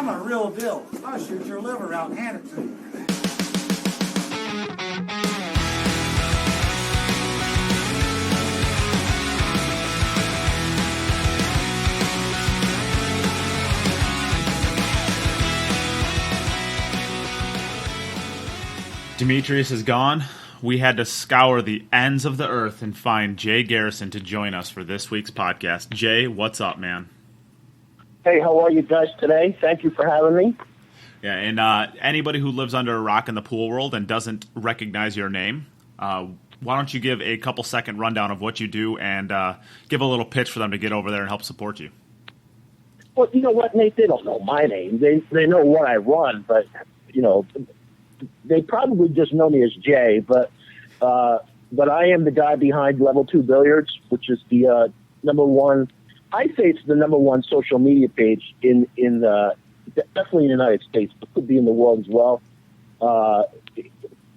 I'm a real deal. I'll shoot your liver out and hand it to you. Demetrius is gone. We had to scour the ends of the earth and find Jay Garrison to join us for this week's podcast. Jay, what's up, man? Hey, how are you guys today? Thank you for having me. Yeah, and anybody who lives under a rock in the pool world and doesn't recognize your name, why don't you give a couple-second rundown of what you do and give a little pitch for them to get over there and help support you? Well, you know what, Nate? They don't know my name. They know what I run, but, you know, they probably just know me as Jay, but I am the guy behind Level 2 Billiards, which is the number one, I say it's the number one social media page in definitely in the United States, but could be in the world as well.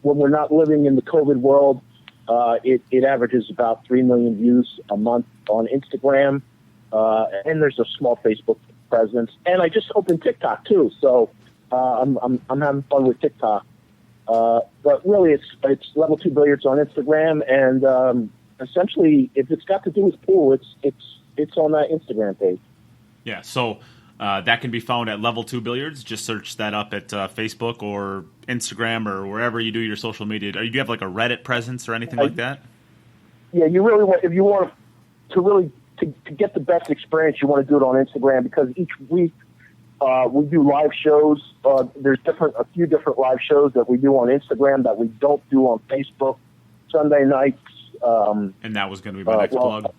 When we're not living in the COVID world, it averages about 3 million views a month on Instagram, and there's a small Facebook presence. And I just opened TikTok too, so I'm having fun with TikTok. But really, it's Level 2 Billiards on Instagram, and essentially, if it's got to do with pool, it's on that Instagram page. Yeah, so that can be found at Level 2 Billiards. Just search that up at Facebook or Instagram or wherever you do your social media. Do you have like a Reddit presence or anything like that? Yeah, you really want, if you want to really to get the best experience, you want to do it on Instagram, because each week we do live shows. There's a few different live shows that we do on Instagram that we don't do on Facebook. Sunday nights. And that was going to be my next plug.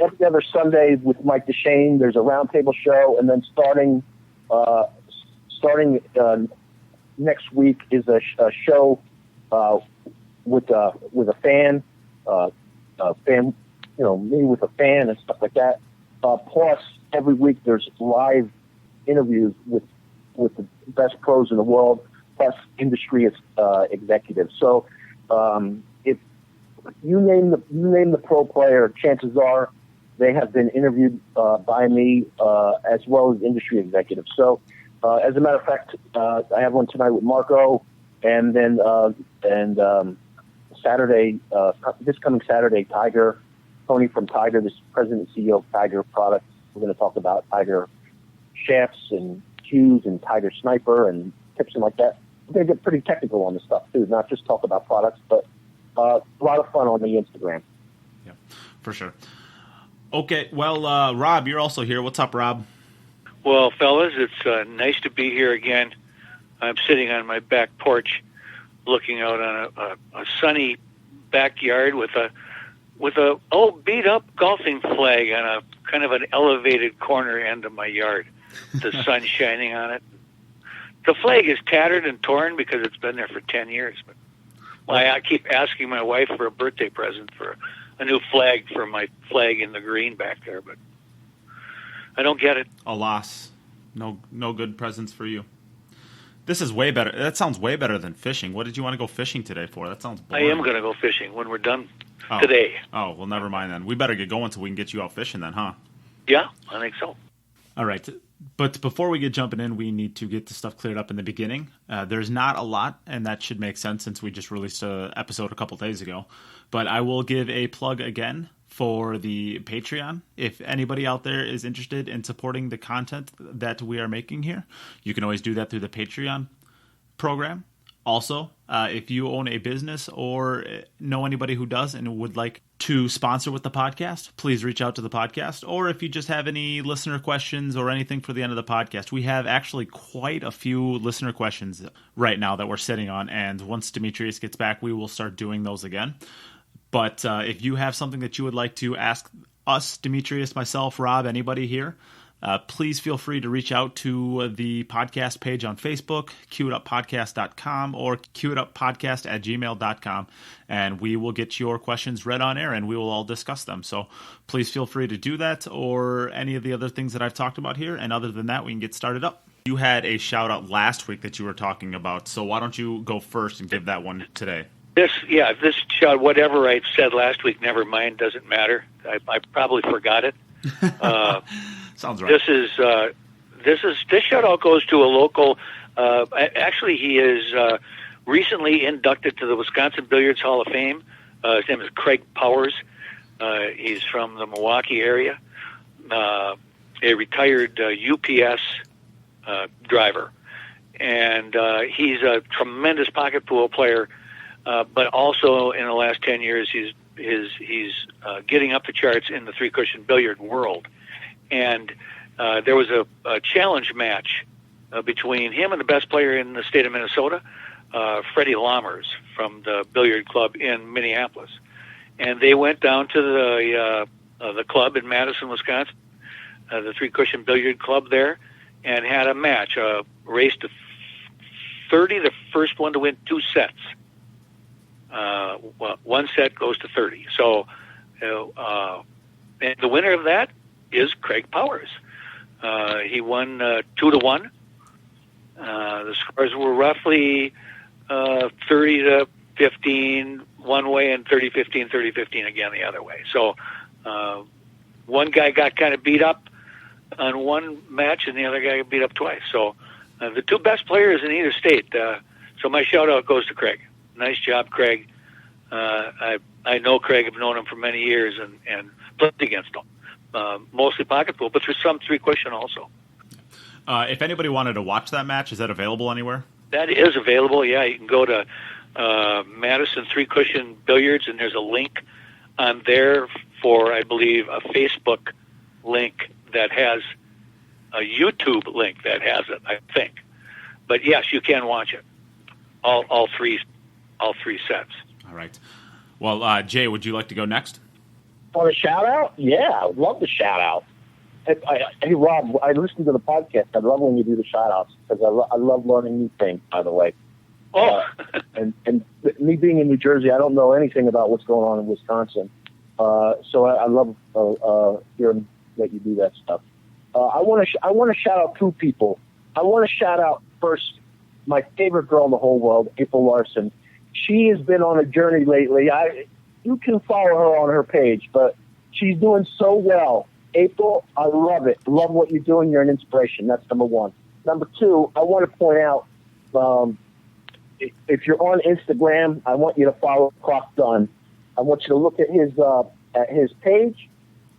Every other Sunday with Mike DeShane, there's a roundtable show, and then starting next week is a show with a fan, me with a fan and stuff like that. Plus, every week there's live interviews with the best pros in the world, plus industry executives. So if you name the pro player, chances are they have been interviewed by me as well as industry executives. So as a matter of fact, I have one tonight with Marco, and then Saturday, this coming Saturday, Tony from Tiger, this president and CEO of Tiger Products. We're going to talk about Tiger shafts and cues and Tiger Sniper and tips and like that. We're going to get pretty technical on this stuff too, not just talk about products, but a lot of fun on the Instagram. Yeah, for sure. Okay, well, Rob, you're also here. What's up, Rob? Well, fellas, it's nice to be here again. I'm sitting on my back porch looking out on a sunny backyard with a old beat up golfing flag on a kind of an elevated corner end of my yard. The sun shining on it. The flag is tattered and torn because it's been there for 10 years. But I keep asking my wife for a birthday present for a new flag for my flag in the green back there, but I don't get it. Alas, no good presents for you. This is way better. That sounds way better than fishing. What did you want to go fishing today for? That sounds boring. I am going to go fishing when we're done today. Oh, well, never mind then. We better get going so we can get you out fishing then, huh? Yeah, I think so. All right. But before we get jumping in, we need to get the stuff cleared up in the beginning. There's not a lot, and that should make sense since we just released an episode a couple days ago. But I will give a plug again for the Patreon. If anybody out there is interested in supporting the content that we are making here, you can always do that through the Patreon program. Also, if you own a business or know anybody who does and would like to sponsor with the podcast, please reach out to the podcast. Or if you just have any listener questions or anything for the end of the podcast, we have actually quite a few listener questions right now that we're sitting on. And once Demetrius gets back, we will start doing those again. But if you have something that you would like to ask us, Demetrius, myself, Rob, anybody here, please feel free to reach out to the podcast page on Facebook, queueduppodcast.com or queueduppodcast@gmail.com, and we will get your questions read on air and we will all discuss them. So please feel free to do that or any of the other things that I've talked about here. And other than that, we can get started up. You had a shout out last week that you were talking about, so why don't you go first and give that one today? This shout, whatever I said last week, never mind, doesn't matter. I probably forgot it. Sounds right. This is this shout out goes to a local. Actually, he is recently inducted to the Wisconsin Billiards Hall of Fame. His name is Craig Powers. He's from the Milwaukee area. A retired UPS driver, and he's a tremendous pocket pool player. But also in the last 10 years, he's getting up the charts in the three cushion billiard world. And there was a challenge match between him and the best player in the state of Minnesota, Freddie Lammers from the billiard club in Minneapolis. And they went down to the club in Madison, Wisconsin, the three cushion billiard club there, and had a match, a race to 30, the first one to win 2 sets. One set goes to 30. So, and the winner of that is Craig Powers. He won 2-1. The scores were roughly 30-15 one way and 30-15, 30-15 again the other way. So one guy got kind of beat up on one match, and the other guy got beat up twice. So the two best players in either state. So my shout out goes to Craig. Nice job, Craig. I know Craig. I've known him for many years and played against him. Mostly pocket pool, but there's some three cushion also. If anybody wanted to watch that match, is that available anywhere? That is available. Yeah, you can go to Madison Three Cushion Billiards, and there's a link on there for, I believe, a Facebook link that has a YouTube link that has it, I think. But yes, you can watch it. All three sets. All right. Well, Jay, would you like to go next? Want a shout out? Yeah, I would love the shout out. Hey, Rob, I listen to the podcast. I love when you do the shout outs because I love learning new things, by the way. Oh. And me being in New Jersey, I don't know anything about what's going on in Wisconsin. So I love hearing that you do that stuff. I want to shout out two people. I want to shout out first my favorite girl in the whole world, April Larson. She has been on a journey lately. You can follow her on her page, but she's doing so well. April, I love it. Love what you're doing. You're an inspiration. That's number one. Number two, I want to point out, if you're on Instagram, I want you to follow Croc Dunn. I want you to look at his page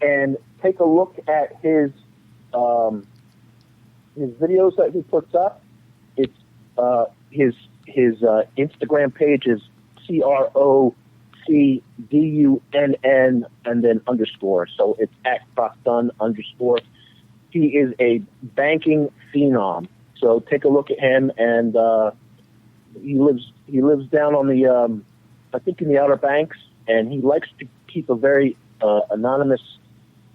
and take a look at his videos that he puts up. It's his Instagram page is CROCDUNN and then underscore. So it's @CrocDunn_. He is a banking phenom. So take a look at him, and he lives down on the I think in the Outer Banks, and he likes to keep a very anonymous.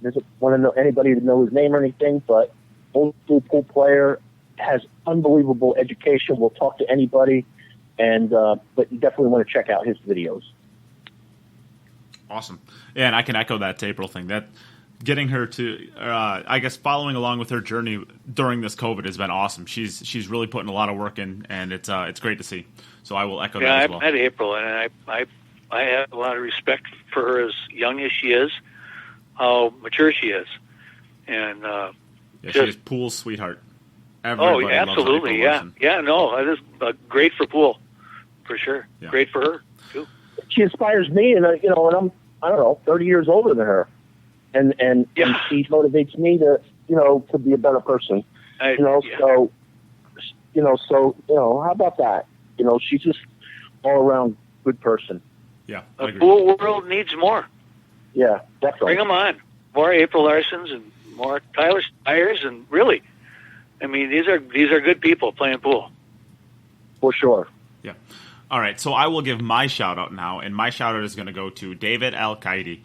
Doesn't want to know anybody to know his name or anything, but old school pool player, has unbelievable education. Will talk to anybody, and but you definitely want to check out his videos. Awesome. Yeah, and I can echo that April thing. That getting her to, I guess, following along with her journey during this COVID has been awesome. She's really putting a lot of work in, and it's great to see. So I will echo that as well. Yeah, I met April, and I have a lot of respect for her, as young as she is, how mature she is, and she is pool's sweetheart. Everybody absolutely, yeah. No, it is great for pool, for sure. Yeah. Great for her too. She inspires me, and and I'm 30 years older than her, and she motivates me to to be a better person. So how about that? She's just all around good person. Yeah, the pool world needs more. Yeah, definitely. Bring them on. More April Larsons and more Tyler Stiers, and really, I mean, these are good people playing pool. For sure. Yeah. All right, so I will give my shout-out now, and my shout-out is going to go to David Al-Qaidi,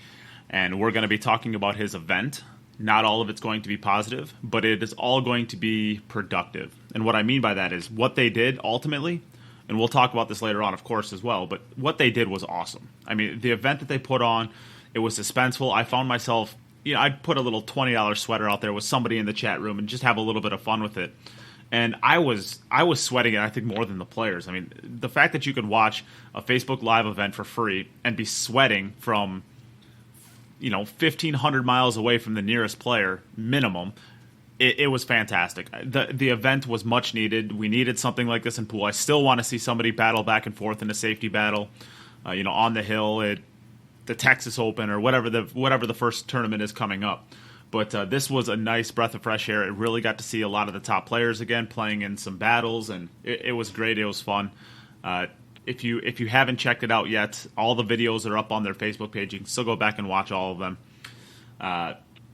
and we're going to be talking about his event. Not all of it's going to be positive, but it is all going to be productive. And what I mean by that is what they did ultimately, and we'll talk about this later on, of course, as well, but what they did was awesome. I mean, the event that they put on, it was suspenseful. I found myself, I'd put a little $20 sweater out there with somebody in the chat room and just have a little bit of fun with it. And I was sweating it, I think, more than the players. I mean, the fact that you could watch a Facebook Live event for free and be sweating from, 1,500 miles away from the nearest player, minimum, it was fantastic. The event was much needed. We needed something like this in pool. I still want to see somebody battle back and forth in a safety battle, on the hill at the Texas Open or whatever the first tournament is coming up. But this was a nice breath of fresh air. It really got to see a lot of the top players again playing in some battles, and it was great. It was fun. If you haven't checked it out yet, all the videos are up on their Facebook page. You can still go back and watch all of them.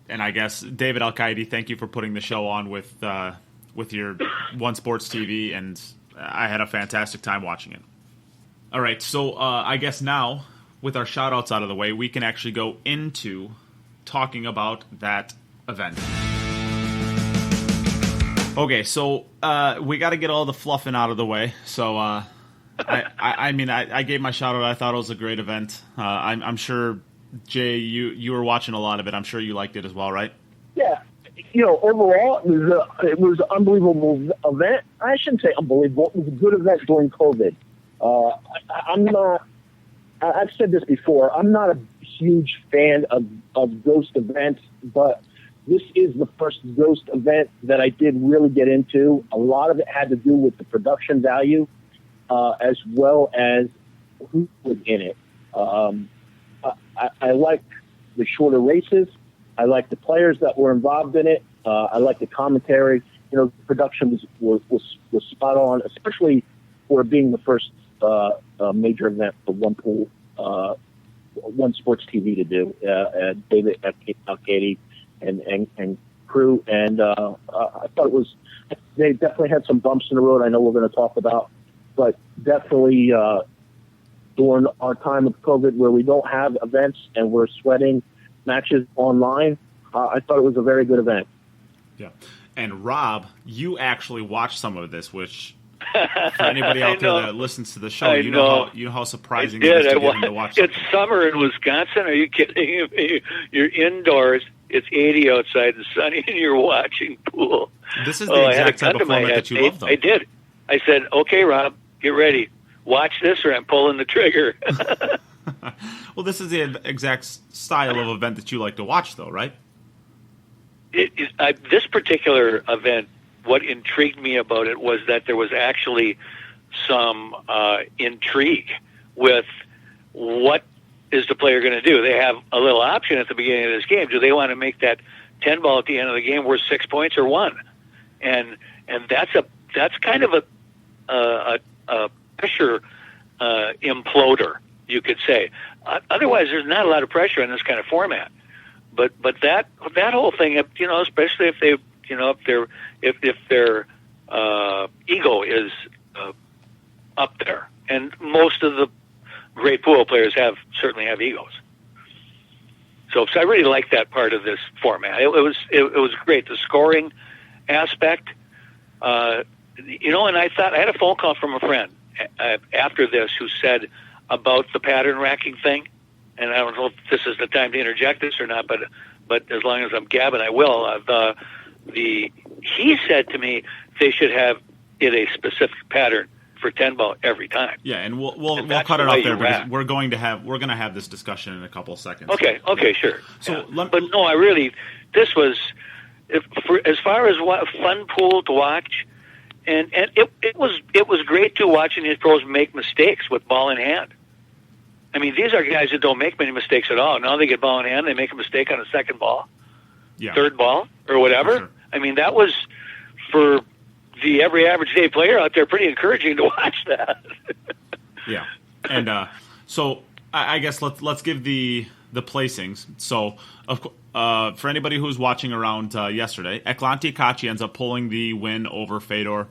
And I guess, David Al-Qaidi, thank you for putting the show on with your One Sports TV, and I had a fantastic time watching it. All right, so I guess now, with our shout-outs out of the way, we can actually go into talking about that event. Okay, so we got to get all the fluffing out of the way. So I gave my shout-out. I thought it was a great event. I'm sure, Jay, you were watching a lot of it. I'm sure you liked it as well, right? Yeah. Overall, it was an unbelievable event. I shouldn't say unbelievable. It was a good event during COVID. I've said this before. I'm not a huge fan of ghost events, but this is the first ghost event that I did really get into. A lot of it had to do with the production value, as well as who was in it. I like the shorter races. I like the players that were involved in it. I like the commentary. The production was spot on, especially for being the first major event for One Sports TV to do. David Al-Qaidi and crew, and I thought they definitely had some bumps in the road. I know we're going to talk about, but definitely. During our time of COVID where we don't have events and we're sweating matches online, I thought it was a very good event. Yeah. And Rob, you actually watched some of this, which for anybody out there that listens to the show, you know how surprising it is to get him to watch It's summer in Wisconsin. Are you kidding me? You're indoors. It's 80 outside and sunny, and you're watching pool. This is the exact type of format that you love, though. I did. I said, okay, Rob, get ready. Watch this or I'm pulling the trigger. Well, this is the exact style of event that you like to watch, though, right? This particular event, what intrigued me about it was that there was actually some intrigue with what is the player going to do. They have a little option at the beginning of this game. Do they want to make that 10 ball at the end of the game worth 6 points or 1? And that's kind of a pressure imploder, you could say. Otherwise, there's not a lot of pressure in this kind of format. But that whole thing, especially if they, if their ego is up there, and most of the great pool players certainly have egos. So I really like that part of this format. It was great. The scoring aspect, and I thought I had a phone call from a friend after this who said about the pattern racking thing, and I don't know if this is the time to interject this or not, but as long as I'm gabbing, I will. He said to me they should have it a specific pattern for 10 ball every time. Yeah, and we'll cut it off there because we're going to have this discussion in a couple of seconds. Okay, sure. So, this was as far as what a fun pool to watch. And it was great too watching these pros make mistakes with ball in hand. I mean, these are guys that don't make many mistakes at all. Now they get ball in hand, they make a mistake on a second ball, third ball, or whatever. Sure. I mean, that was for the every average day player out there pretty encouraging to watch that. Yeah, and so I guess let's give the placings. So for anybody who's watching around yesterday, Eklent Kaci ends up pulling the win over Fedor,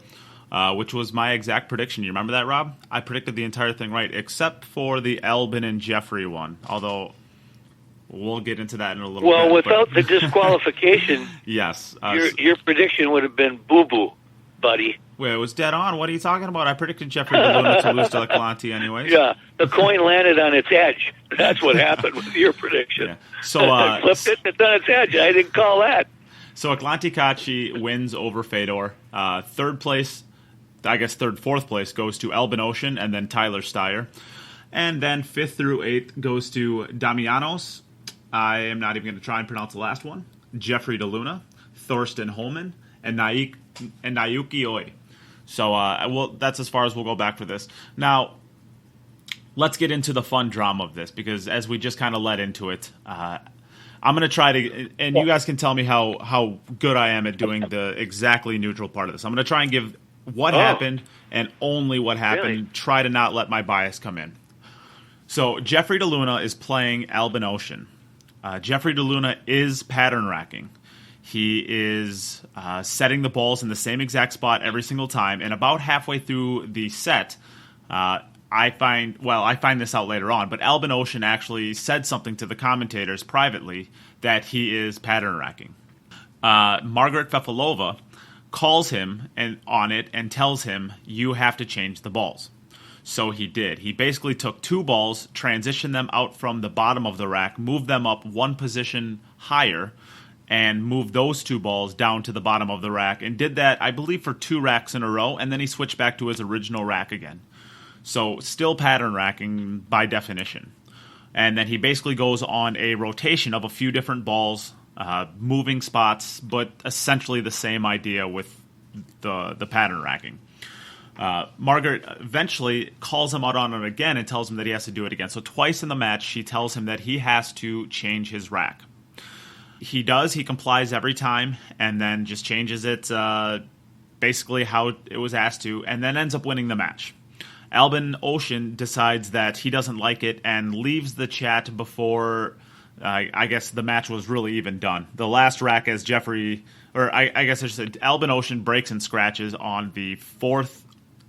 which was my exact prediction. You remember that, Rob? I predicted the entire thing right, except for the Albin and Jeffery one, although we'll get into that in a little bit. Well, without the disqualification, yes, your prediction would have been boo-boo, buddy. Well, it was dead on. What are you talking about? I predicted Jeffery to lose to Eklent anyways. Yeah, the coin landed on its edge. That's what happened with your prediction. Yeah. So I flipped it, it's on its edge. I didn't call that. So Eklent Kaci wins over Fedor. Fourth place goes to Albin Ouschan and then Tyler Steyer. And then 5th through 8th goes to Damianos. I am not even going to try and pronounce the last one. Jeffery DeLuna. Thorsten Holman, and Nayuki Oi. So that's as far as we'll go back for this. Now, let's get into the fun drama of this, because as we just kind of led into it, I'm going to try to, and you guys can tell me how good I am at doing the exactly neutral part of this. I'm going to try and give what happened and only what happened, Really? and try to not let my bias come in. So Jeffery DeLuna is playing Albin Ouschan. Jeffery DeLuna is pattern racking. He is setting the balls in the same exact spot every single time, and about halfway through the set, I find this out later on, but Albin Ouschan actually said something to the commentators privately that he is pattern racking. Margaret Fefalova calls him on it and tells him, you have to change the balls. So he did. He basically took 2 balls, transitioned them out from the bottom of the rack, moved them up 1 position higher, and moved those 2 balls down to the bottom of the rack, and did that, I believe, for 2 racks in a row, and then he switched back to his original rack again. So still pattern racking by definition. And then he basically goes on a rotation of a few different balls, moving spots, but essentially the same idea with the pattern racking. Margaret eventually calls him out on it again and tells him that he has to do it again. So twice in the match, she tells him that he has to change his rack. He does. He complies every time, and then just changes it basically how it was asked to, and then ends up winning the match. Albin Ouschan decides that he doesn't like it and leaves the chat before, I guess, the match was really even done. The last rack, as Jeffery, or I guess I should say, Albin Ouschan breaks and scratches on the 4th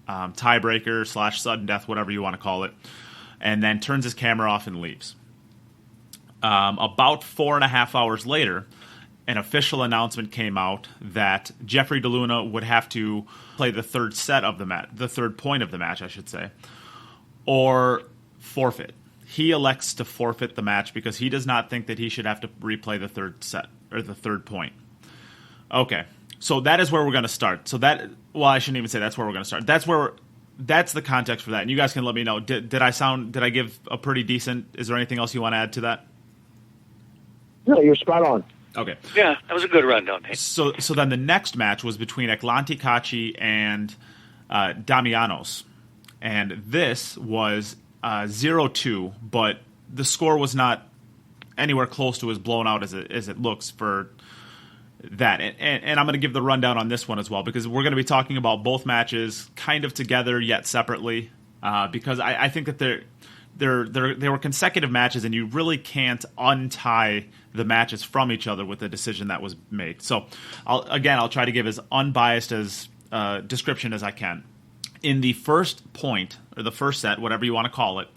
tiebreaker / sudden death, whatever you want to call it, and then turns his camera off and leaves. About 4.5 hours later, an official announcement came out that Jeffery DeLuna would have to play the 3rd set of the match, the 3rd point of the match, I should say, or forfeit. He elects to forfeit the match because he does not think that he should have to replay the 3rd set or the 3rd point. Okay, so that is where we're going to start. So I shouldn't even say that's where we're going to start. That's the context for that. And you guys can let me know. Did I give a pretty decent? Is there anything else you want to add to that? No, you're spot on. Okay. Yeah, that was a good rundown, Nate. So then the next match was between Eklent Kaci and Damianos. And this was 0-2, but the score was not anywhere close to as blown out as it looks for that. And I'm going to give the rundown on this one as well, because we're going to be talking about both matches kind of together yet separately, because I think that they were consecutive matches, and you really can't untie the matches from each other with the decision that was made. So, I'll try to give as unbiased as description as I can. In the first point, or the first set, whatever you want to call it,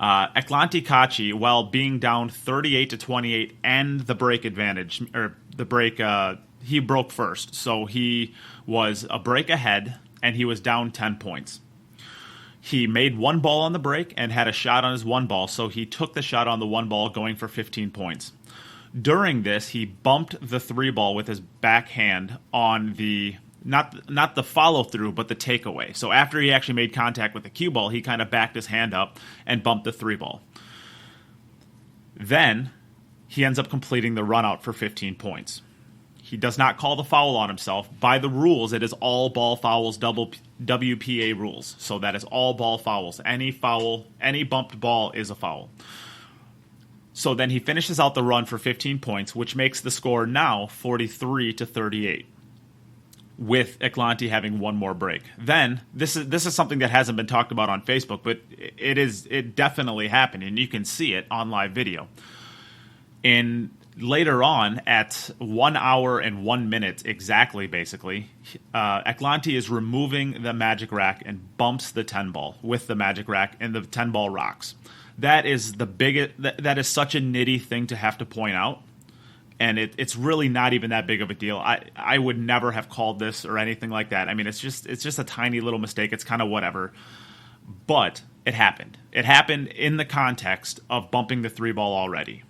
Eklent Kaci, while being down 38-28 and the break advantage, or the break, he broke first. So he was a break ahead, and he was down 10 points. He made 1 ball on the break and had a shot on his 1 ball, so he took the shot on the 1 ball, going for 15 points. During this, he bumped the 3 ball with his backhand on the not the follow through, but the takeaway. So after he actually made contact with the cue ball, he kind of backed his hand up and bumped the 3 ball. Then he ends up completing the run out for 15 points. He does not call the foul on himself. By the rules, it is all ball fouls, WPA rules. So that is all ball fouls. Any foul, any bumped ball is a foul. So then he finishes out the run for 15 points, which makes the score now 43-38, with Eklent having 1 more break. Then this is something that hasn't been talked about on Facebook, but it definitely happened, and you can see it on live video. Later on, at 1 hour and 1 minute exactly, basically, Eklent is removing the magic rack and bumps the 10 ball with the magic rack, and the 10 ball rocks. That is the biggest. That is such a nitty thing to have to point out, and it's really not even that big of a deal. I would never have called this or anything like that. I mean, it's just a tiny little mistake. It's kind of whatever, but it happened. It happened in the context of bumping the 3 ball already.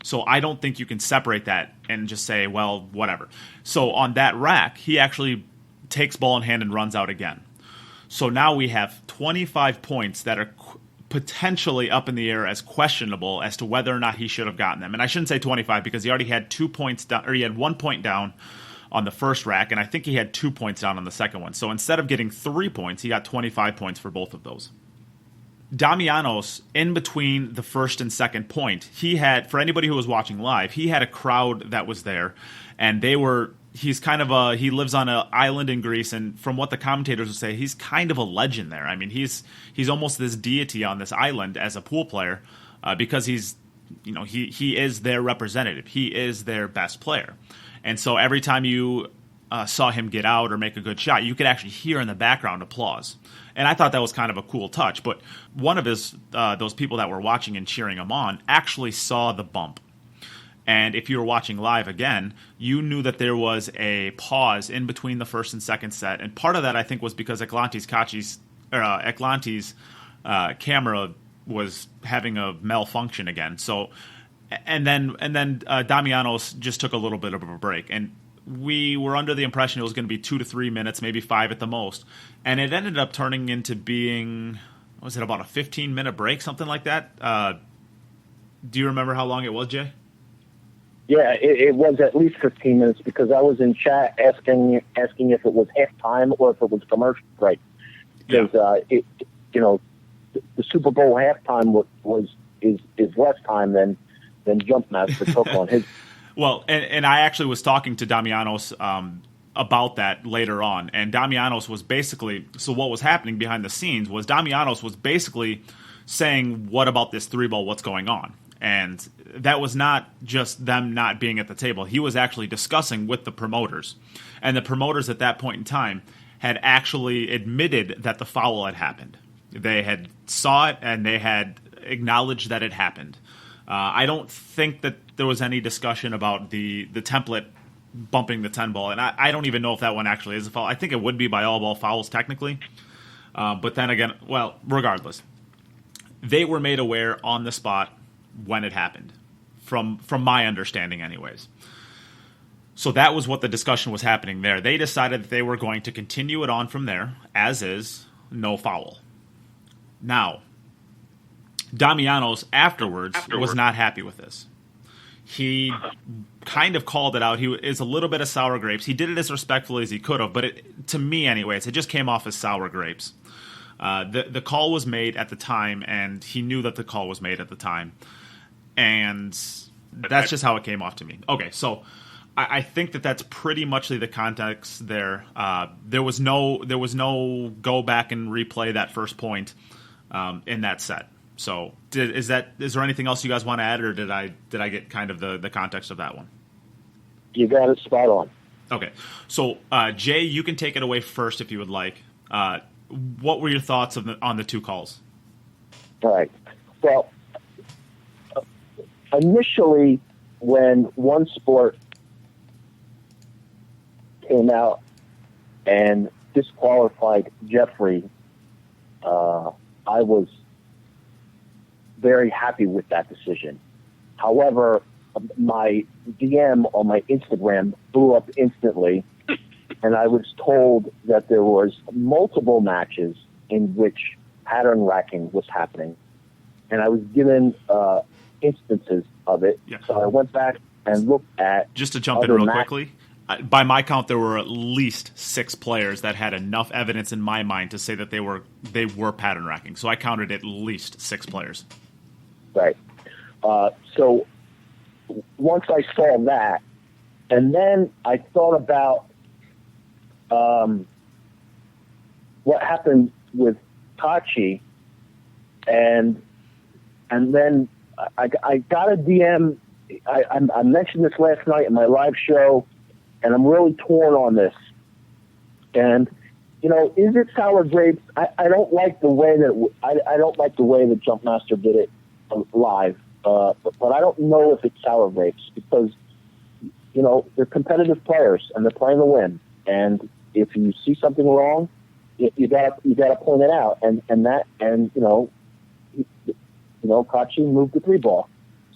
So I don't think you can separate that and just say, well, whatever. So on that rack, he actually takes ball in hand and runs out again. So now we have 25 points that are potentially up in the air as questionable as to whether or not he should have gotten them. And I shouldn't say 25 because he already had 2 points down, or he had 1 point down on the first rack, and I think he had 2 points down on the second one. So instead of getting 3 points, he got 25 points for both of those. Damianos, in between the first and second point, he had, for anybody who was watching live, he had a crowd that was there, and he's kind of he lives on an island in Greece, and from what the commentators would say, he's kind of a legend there. I mean, he's almost this deity on this island as a pool player, because he is their representative. He is their best player. And so every time you saw him get out or make a good shot, you could actually hear in the background applause. And I thought that was kind of a cool touch. But one of those people that were watching and cheering him on actually saw the bump. And if you were watching live again, you knew that there was a pause in between the first and second set. And part of that, I think, was because Eklent Kaci's camera was having a malfunction again. So, and then Damianos just took a little bit of a break. And we were under the impression it was going to be 2 to 3 minutes, maybe 5 at the most. And it ended up turning into being, was it about a 15-minute break, something like that? Do you remember how long it was, Jay? Yeah, it was at least 15 minutes because I was in chat asking if it was halftime or if it was commercial break. Because the Super Bowl halftime is less time than Jumpmaster took on his. Well, and I actually was talking to Damianos about that later on, and Damianos was basically, so what was happening behind the scenes was Damianos was basically saying, what about this 3-ball, what's going on? And that was not just them not being at the table. He was actually discussing with the promoters. And the promoters at that point in time had actually admitted that the foul had happened. They had saw it, and they had acknowledged that it happened. I don't think that there was any discussion about the template bumping the 10-ball. And I don't even know if that one actually is a foul. I think it would be by all-ball fouls technically. But then again, well, regardless. They were made aware on the spot when it happened, from my understanding anyways. So that was what the discussion was happening there. They decided that they were going to continue it on from there, as is, no foul. Now, Damianos afterwards was not happy with this. He kind of called it out. He is a little bit of sour grapes. He did it as respectfully as he could have, but to me anyways, it just came off as sour grapes. The call was made at the time, and he knew that the call was made at the time. And that's just how it came off to me. Okay, so I think that's pretty much the context there. There was no go back and replay that first point in that set. So is there anything else you guys want to add, or did I get kind of the context of that one? You got it spot on. Okay, so Jay, you can take it away first if you would like. What were your thoughts on the two calls? All right. Well, initially, when One Sport came out and disqualified Jeffery, I was very happy with that decision. However, my DM on my Instagram blew up instantly, and I was told that there was multiple matches in which pattern racking was happening, and I was given instances of it. Yeah. So I went back and looked at. Just to jump in real quickly, by my count, there were at least 6 players that had enough evidence in my mind to say that they were pattern racking. So I counted at least 6 players. Right. So once I saw that, and then I thought about what happened with Kaci, and then I got a DM. I mentioned this last night in my live show, and I'm really torn on this. And is it sour grapes? I don't like the way that I don't like the way that Jumpmaster did it live, but I don't know if it's sour grapes because they're competitive players and they're playing to win. And if you see something wrong, you gotta point it out. And Kaci moved the 3-ball.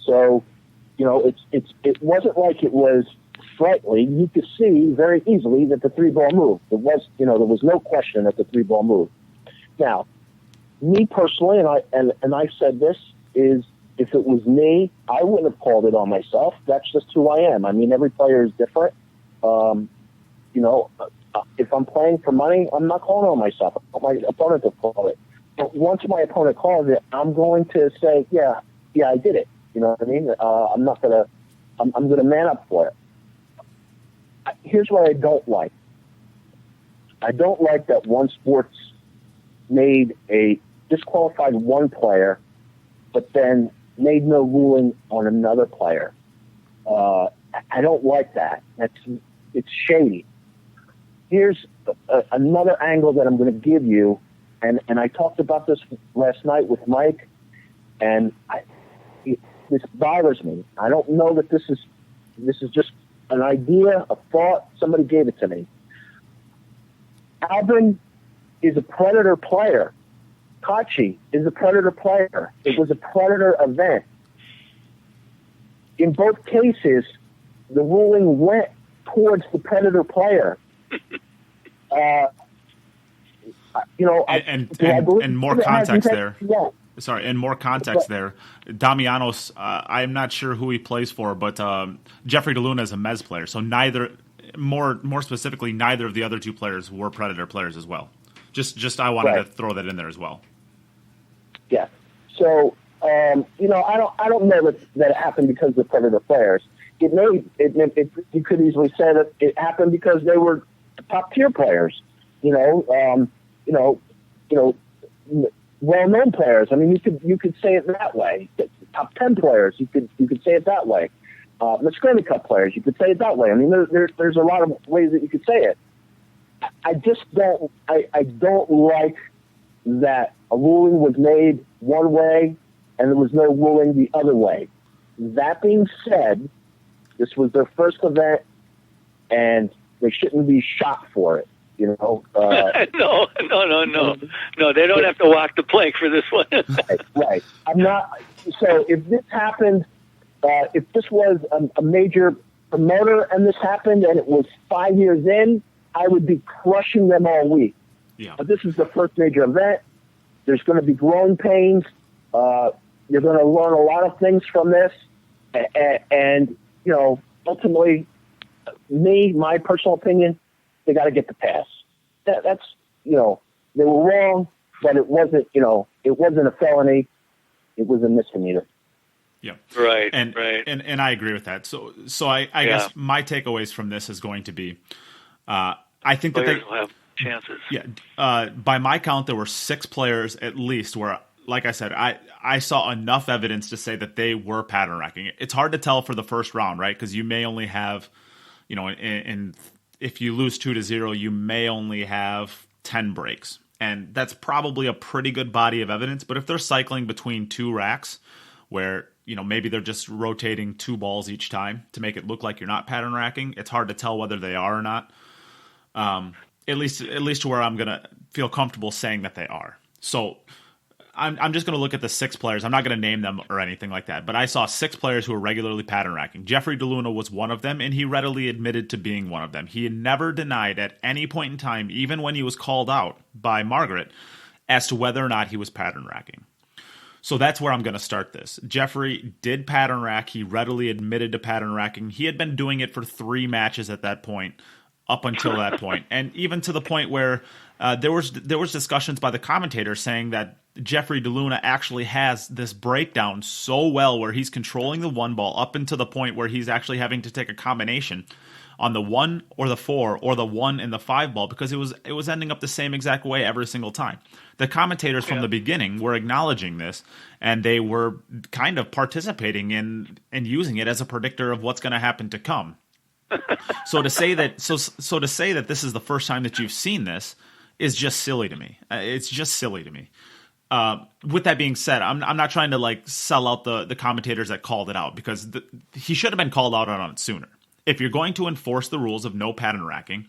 So it wasn't like it was slightly. You could see very easily that the 3-ball moved. There was no question that the 3-ball moved. Now, me personally, and I said this, is if it was me, I wouldn't have called it on myself. That's just who I am. I mean, every player is different. If I'm playing for money, I'm not calling it on myself. I want my opponent to call it. But once my opponent calls it, I'm going to say, yeah, I did it. You know what I mean? I'm going to man up for it. Here's what I don't like. I don't like that One Sports disqualified one player, but then made no ruling on another player. I don't like that. It's shady. Here's another angle that I'm going to give you, and I talked about this last night with Mike, and this bothers me. I don't know that this is just an idea, a thought. Somebody gave it to me. Albin is a Predator player. Kaci is a Predator player. It was a Predator event. In both cases, the ruling went towards the Predator player. And more context there. Yeah. Sorry, and more context there. Damianos, I'm not sure who he plays for, but Jeffery DeLuna is a Mez player. So more specifically, neither of the other two players were Predator players as well. Just I wanted to throw that in there as well. Yeah. So I don't know that it happened because of Predator players. You could easily say that it happened because they were top tier players. Well-known players. I mean, you could say it that way. Top 10 players. You could say it that way. The Stanley Cup players. You could say it that way. I mean, there's a lot of ways that you could say it. I just don't. I don't like that a ruling was made one way and there was no ruling the other way. That being said, this was their first event, and they shouldn't be shot for it. No. They don't have to walk the plank for this one. Right. I'm not. So if this happened, if this was a major promoter and this happened and it was 5 years in, I would be crushing them all week. Yeah. But this is the first major event. There's going to be growing pains. You're going to learn a lot of things from this, and ultimately, my personal opinion, they got to get the pass. That's they were wrong, but it wasn't a felony. It was a misdemeanor. Yeah. Right. And I agree with that. So I guess my takeaways from this is going to be, I think that players will have chances. Yeah. By my count, there were 6 players at least where, like I said, I saw enough evidence to say that they were pattern racking. It's hard to tell for the first round, right? Because you may only have, if you lose 2-0, you may only have 10 breaks. And that's probably a pretty good body of evidence. But if they're cycling between 2 racks where, maybe they're just rotating 2 balls each time to make it look like you're not pattern racking, it's hard to tell whether they are or not. At least to where I'm going to feel comfortable saying that they are. So I'm just going to look at the 6 players. I'm not going to name them or anything like that. But I saw 6 players who were regularly pattern racking. Jeffery DeLuna was one of them, and he readily admitted to being one of them. He had never denied at any point in time, even when he was called out by Margaret, as to whether or not he was pattern racking. So that's where I'm going to start this. Jeffery did pattern rack. He readily admitted to pattern racking. He had been doing it for 3 matches at that point, up until that point. And even to the point where there was discussions by the commentators saying that Jeffery DeLuna actually has this breakdown so well where he's controlling the 1 ball up into the point where he's actually having to take a combination on the 1 or the 4 or the 1 and the 5 ball because it was ending up the same exact way every single time. The commentators from the beginning were acknowledging this, and they were kind of participating in and using it as a predictor of what's going to happen to come. So to say that this is the first time that you've seen this is just silly to me. It's just silly to me. With that being said, I'm not trying to sell out the commentators that called it out because he should have been called out on it sooner. If you're going to enforce the rules of no pattern racking,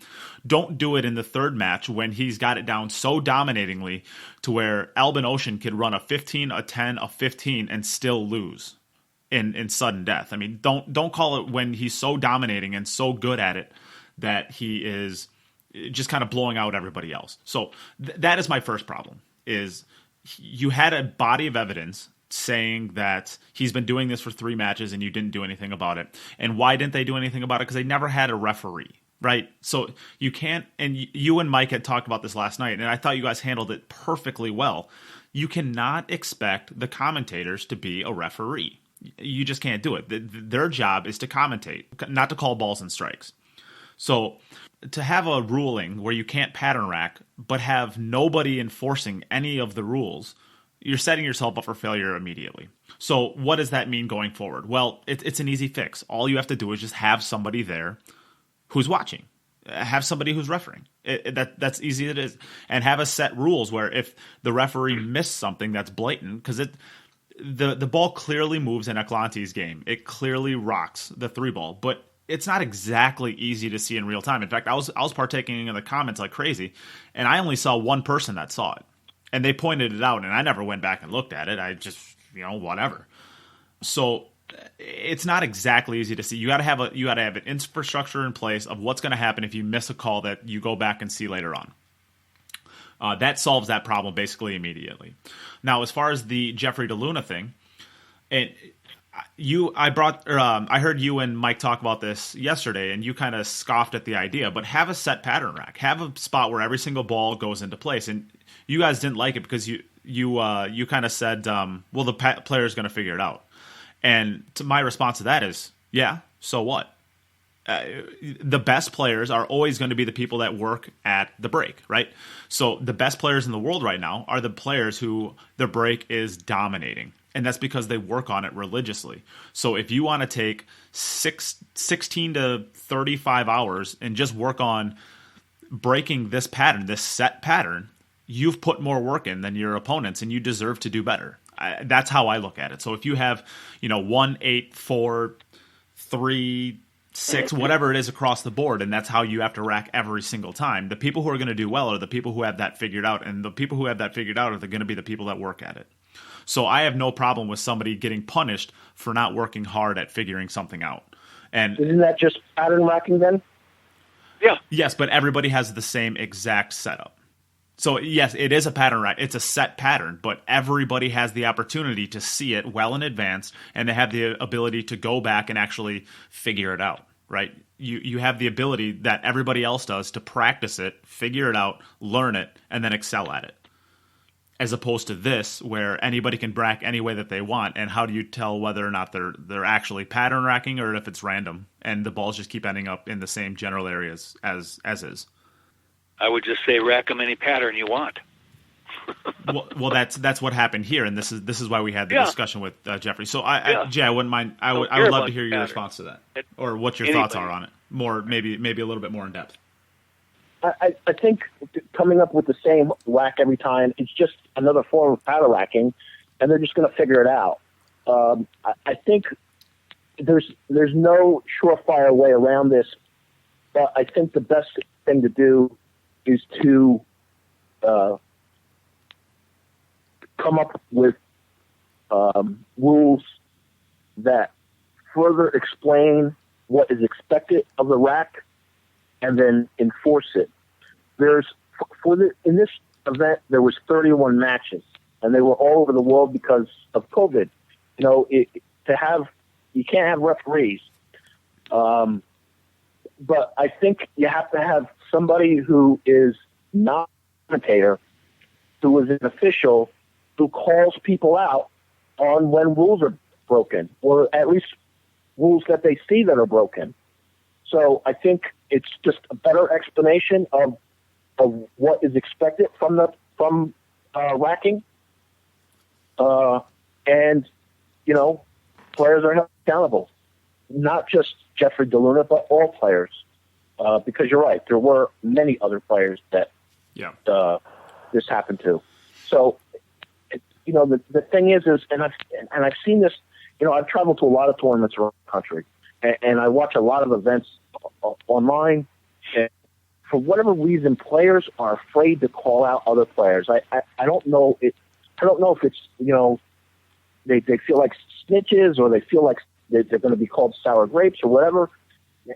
don't do it in the 3rd match when he's got it down so dominatingly to where Albin Ouschan could run a 15, a 10, a 15 and still lose in sudden death. I mean, don't call it when he's so dominating and so good at it that he is just kind of blowing out everybody else. So that is my first problem is you had a body of evidence saying that he's been doing this for 3 matches and you didn't do anything about it. And why didn't they do anything about it? Because they never had a referee, right? So you can't, and you and Mike had talked about this last night, and I thought you guys handled it perfectly well. You cannot expect the commentators to be a referee. You just can't do it. Their job is to commentate, not to call balls and strikes. So to have a ruling where you can't pattern rack, but have nobody enforcing any of the rules, you're setting yourself up for failure immediately. So what does that mean going forward? Well, it's an easy fix. All you have to do is just have somebody there who's watching. Have somebody who's refereeing. That's easy as it is. And have a set rules where if the referee missed something that's blatant, because the ball clearly moves in Eklente's game. It clearly rocks the 3-ball, but it's not exactly easy to see in real time. In fact, I was partaking in the comments like crazy, and I only saw one person that saw it. And they pointed it out, and I never went back and looked at it. I just, whatever. So it's not exactly easy to see. You got to have an infrastructure in place of what's going to happen if you miss a call that you go back and see later on. That solves that problem basically immediately. Now, as far as the Jeffery DeLuna thing, I heard you and Mike talk about this yesterday, and you kind of scoffed at the idea. But have a set pattern rack. Have a spot where every single ball goes into place. And you guys didn't like it because you kind of said, well, the player is going to figure it out. And my response to that is, yeah, so what? The best players are always going to be the people that work at the break, right? So the best players in the world right now are the players who the break is dominating. And that's because they work on it religiously. So if you want to take 16 to 35 hours and just work on breaking this pattern, this set pattern, you've put more work in than your opponents, and you deserve to do better. That's how I look at it. So if you have, 1, 8, 4, 3, 6, whatever it is across the board, and that's how you have to rack every single time, the people who are going to do well are the people who have that figured out, and the people who have that figured out are going to be the people that work at it. So I have no problem with somebody getting punished for not working hard at figuring something out. And isn't that just pattern racking then? Yeah. Yes, but everybody has the same exact setup. So yes, it is a pattern rack. It's a set pattern, but everybody has the opportunity to see it well in advance, and they have the ability to go back and actually figure it out, right? You have the ability that everybody else does to practice it, figure it out, learn it, and then excel at it. As opposed to this, where anybody can rack any way that they want, and how do you tell whether or not they're actually pattern racking or if it's random, and the balls just keep ending up in the same general areas as is? I would just say rack them any pattern you want. well, that's what happened here, and this is why we had the discussion with Jeffrey. So Jay, I wouldn't mind. I would love to hear your response to that, or what your thoughts are on it. More, maybe a little bit more in depth. I think coming up with the same whack every time, it's just another form of pattern racking, and they're just going to figure it out. I think there's no surefire way around this, but I think the best thing to do is to come up with rules that further explain what is expected of the rack, and then enforce it. In this event, there was 31 matches, and they were all over the world because of COVID. You can't have referees, but I think you have to have somebody who is not a commentator, who is an official, who calls people out on when rules are broken, or at least rules that they see that are broken. So I think it's just a better explanation of what is expected from racking, and players are held accountable, not just Jeffery DeLuna, but all players, because you're right, there were many other players that this happened to. So the thing is, and I've seen this. I've traveled to a lot of tournaments around the country, and I watch a lot of events online. And for whatever reason, players are afraid to call out other players. I don't know if it's they feel like snitches, or they feel like they're going to be called sour grapes or whatever.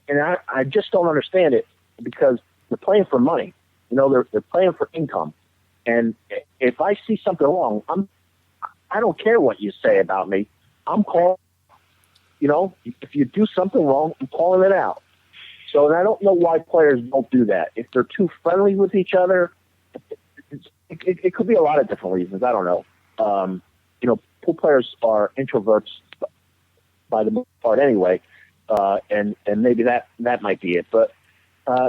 And I just don't understand it, because they're playing for money. They're playing for income, And if I see something wrong, I don't care what you say about me. I'm calling. If you do something wrong, I'm calling it out. So, and I don't know why players don't do that. If they're too friendly with each other, it could be a lot of different reasons. I don't know. Pool players are introverts by the most part anyway, and maybe that might be it. But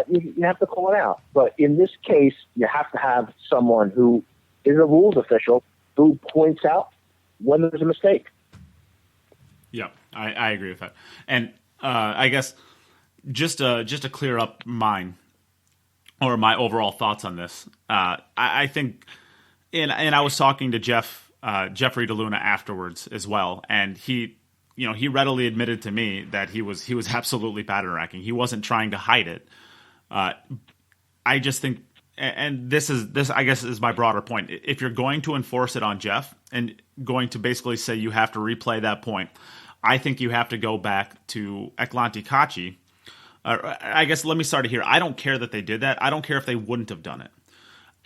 you have to call it out. But in this case, you have to have someone who is a rules official who points out when there's a mistake. Yeah, I agree with that. And I guess just to clear up mine or my overall thoughts on this, I think, and I was talking to Jeffrey DeLuna afterwards as well, and he readily admitted to me that he was absolutely pattern racking. He wasn't trying to hide it. I just think, and this I guess is my broader point. If you're going to enforce it on Jeff and going to basically say you have to replay that point, I think you have to go back to Eklent Kaci. I guess let me start it here. I don't care that they did that. I don't care if they wouldn't have done it.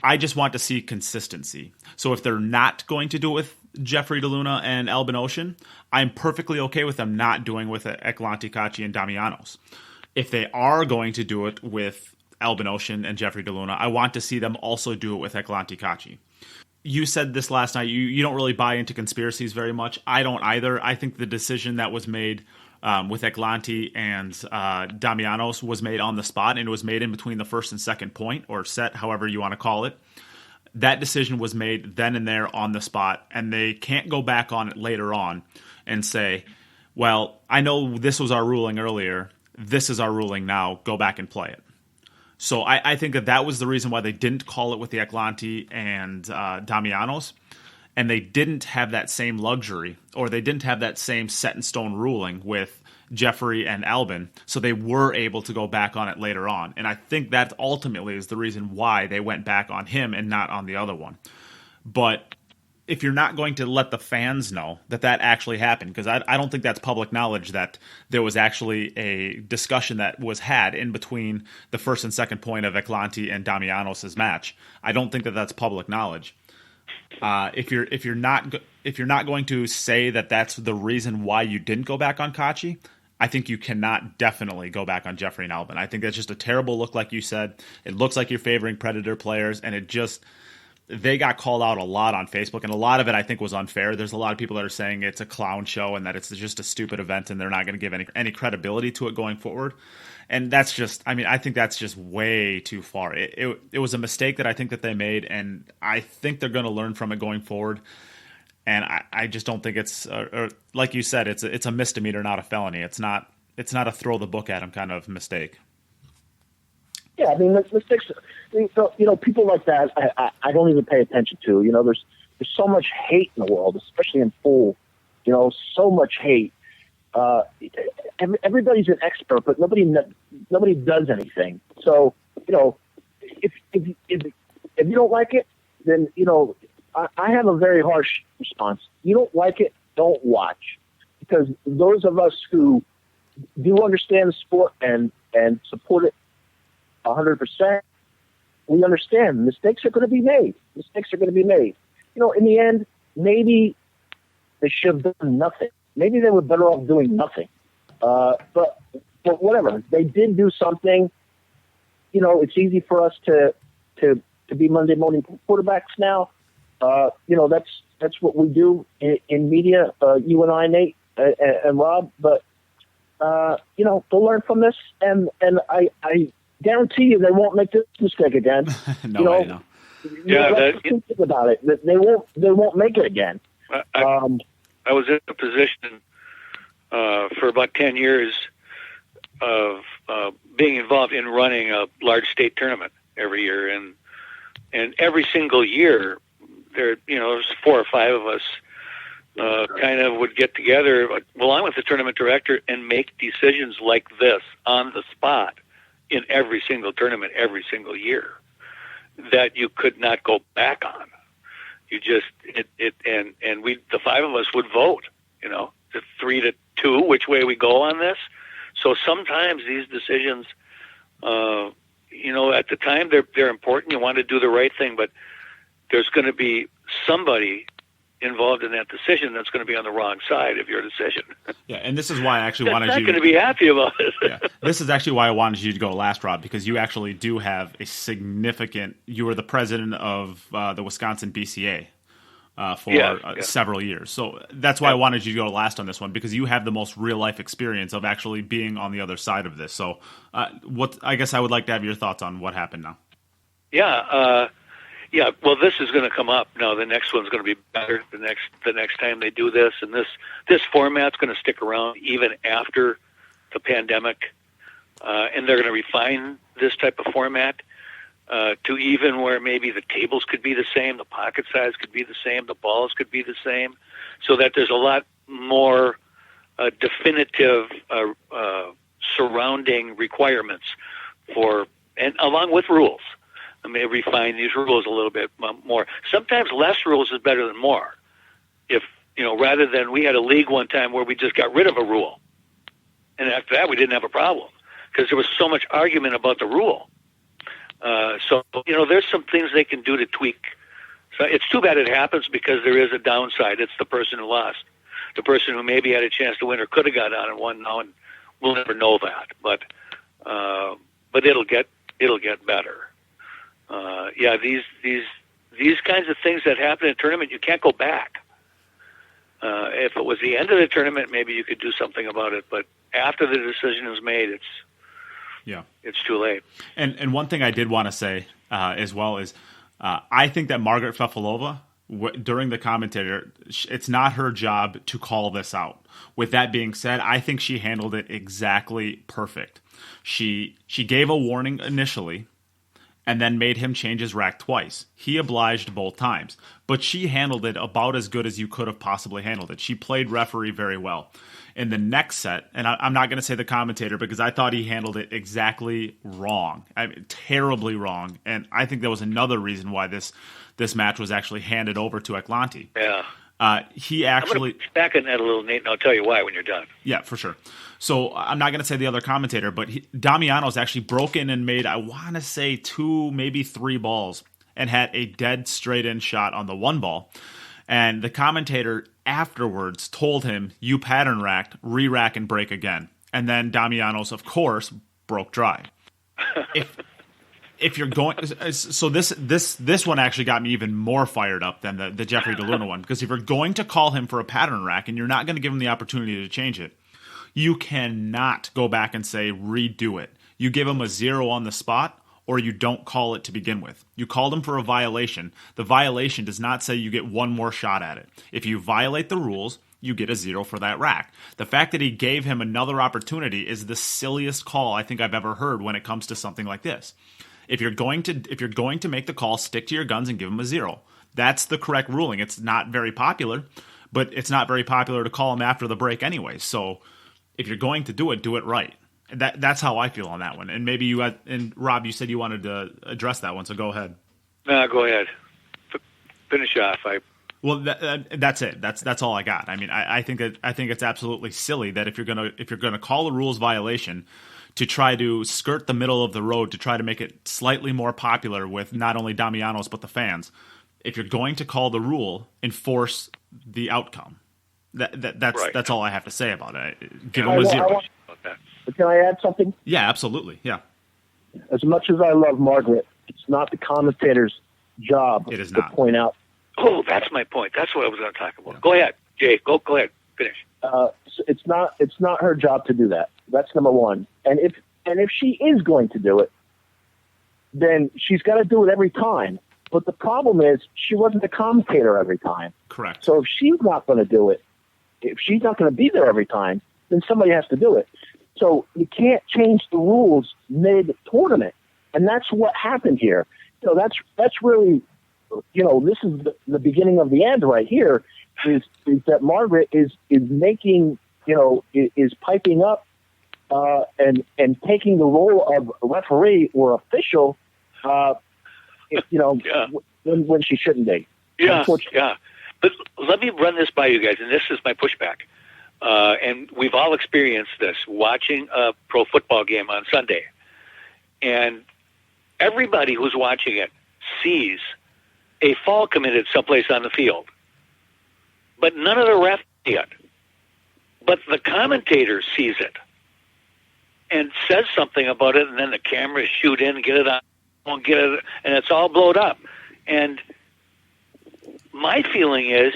I just want to see consistency. So if they're not going to do it with Jeffery DeLuna and Albin Ouschan, I'm perfectly okay with them not doing it with Eklent Kaci and Damianos. If they are going to do it with Albin Ouschan and Jeffery DeLuna, I want to see them also do it with Eklent Kaci. You said this last night. You don't really buy into conspiracies very much. I don't either. I think the decision that was made with Eklent and Damianos was made on the spot, and it was made in between the first and second point, or set, however you want to call it. That decision was made then and there on the spot, and they can't go back on it later on and say, well, I know this was our ruling earlier. This is our ruling now. Go back and play it. So I think that was the reason why they didn't call it with the Eklent and Damianos, and they didn't have that same luxury, or they didn't have that same set-in-stone ruling with Jeffery and Albin, so they were able to go back on it later on. And I think that ultimately is the reason why they went back on him and not on the other one. But if you're not going to let the fans know that actually happened, because I don't think that's public knowledge that there was actually a discussion that was had in between the first and second point of Eklent and Damianos' match. I don't think that that's public knowledge. If you're not going to say that that's the reason why you didn't go back on Kaci, I think you cannot definitely go back on Jeffery and Albin. I think that's just a terrible look, like you said. It looks like you're favoring Predator players, and they got called out a lot on Facebook, and a lot of it I think was unfair. There's a lot of people that are saying it's a clown show and that it's just a stupid event and they're not going to give any credibility to it going forward. And that's just, I think that's just way too far. It was a mistake that I think that they made, and I think they're going to learn from it going forward. And I just don't think it's, like you said, it's a misdemeanor, not a felony. It's not a throw the book at them kind of mistake. Yeah, mistakes. People like that, I don't even pay attention to. There's so much hate in the world, especially in pool. So much hate. Everybody's an expert, but nobody does anything. So if you don't like it, then I have a very harsh response. You don't like it, don't watch, because those of us who do understand the sport and support it 100%, we understand mistakes are going to be made. In the end, maybe they should have done nothing. Maybe they were better off doing nothing. But whatever. They did do something. It's easy for us to be Monday morning quarterbacks now. That's what we do in media, you and I, Nate, and Rob. But, they'll learn from this, and I guarantee you they won't make this mistake again. No, I know. Think about it. They won't make it again. I was in a position for about 10 years of being involved in running a large state tournament every year, and every single year there's 4 or 5 of us kind of would get together along with the tournament director and make decisions like this on the spot in every single tournament every single year that you could not go back on. You just and we, the 5 of us, would vote, to 3-2 which way we go on this. So sometimes these decisions, at the time they're important. You want to do the right thing, but there's going to be somebody involved in that decision that's going to be on the wrong side of your decision. Yeah, and this is why I actually wanted not you going to be happy about it. Yeah, this is actually why I wanted you to go last, Rob, because you actually do have a significant. You were the president of the Wisconsin BCA for several years, so that's why I wanted you to go last on this one, because you have the most real life experience of actually being on the other side of this. So, I guess I would like to have your thoughts on what happened now. Yeah, well, this is going to come up now. The next one's going to be better. The next time they do this, and this format's going to stick around even after the pandemic, and they're going to refine this type of format to even where maybe the tables could be the same, the pocket size could be the same, the balls could be the same, so that there's a lot more definitive surrounding requirements and along with rules. I mean, refine these rules a little bit more. Sometimes less rules is better than more. If, rather than we had a league one time where we just got rid of a rule. And after that, we didn't have a problem because there was so much argument about the rule. So, there's some things they can do to tweak. So it's too bad it happens because there is a downside. It's the person who lost. The person who maybe had a chance to win or could have got on and won now, and we'll never know that. But it'll get better. These kinds of things that happen in a tournament, you can't go back. If it was the end of the tournament, maybe you could do something about it. But after the decision is made, it's too late. And one thing I did want to say as well is I think that Margaret Fefalova, during the commentator, it's not her job to call this out. With that being said, I think she handled it exactly perfect. She gave a warning initially, and then made him change his rack twice. He obliged both times. But she handled it about as good as you could have possibly handled it. She played referee very well. In the next set, and I'm not going to say the commentator because I thought he handled it exactly wrong. Terribly wrong. And I think there was another reason why this match was actually handed over to Eklent. Yeah. He actually... I'm going to back on that a little, Nate, and I'll tell you why when you're done. Yeah, for sure. So I'm not going to say the other commentator, but Damianos actually broke in and made, I want to say 2, maybe 3 balls, and had a dead straight-in shot on the 1 ball. And the commentator afterwards told him, you pattern racked, re-rack and break again. And then Damianos, of course, broke dry. If you're going, so this one actually got me even more fired up than the Jeffery DeLuna one, because if you're going to call him for a pattern rack and you're not going to give him the opportunity to change it, you cannot go back and say redo it. You give him a 0 on the spot, or you don't call it to begin with. You called him for a violation. The violation does not say you get one more shot at it. If you violate the rules, you get a 0 for that rack. The fact that he gave him another opportunity is the silliest call I think I've ever heard when it comes to something like this. If you're going to make the call, stick to your guns and give him a 0. That's the correct ruling. It's not very popular, but it's not very popular to call him after the break anyway. So if you're going to do it right. That's how I feel on that one. And maybe you had, and Rob, you said you wanted to address that one, so go ahead. No, go ahead. Finish off. Well, that's it. That's all I got. I mean, I think it's absolutely silly that if you're gonna call a rules violation, to try to skirt the middle of the road to try to make it slightly more popular with not only Damianos but the fans. If you're going to call the rule, enforce the outcome. That's all I have to say about it. Give them a 0. Can I add something? Yeah, absolutely. Yeah. As much as I love Margaret, it's not the commentator's job to point out. Oh, that's my point. That's what I was going to talk about. Yeah. Go ahead, Jay. Go ahead. Finish. It's not her job to do that. That's number one. And if she is going to do it, then she's got to do it every time. But the problem is she wasn't a commentator every time. Correct. So if she's not going to do it, if she's not going to be there every time, then somebody has to do it. So you can't change the rules mid-tournament. And that's what happened here. That's really, this is the beginning of the end right here, is that Margaret is making, is piping up and taking the role of referee or official, when she shouldn't be. Yeah. But let me run this by you guys, and this is my pushback. And we've all experienced this, watching a pro football game on Sunday. And everybody who's watching it sees a foul committed someplace on the field. But none of the refs see it. But the commentator sees it and says something about it, and then the cameras shoot in and get it on, and it's all blowed up. And my feeling is,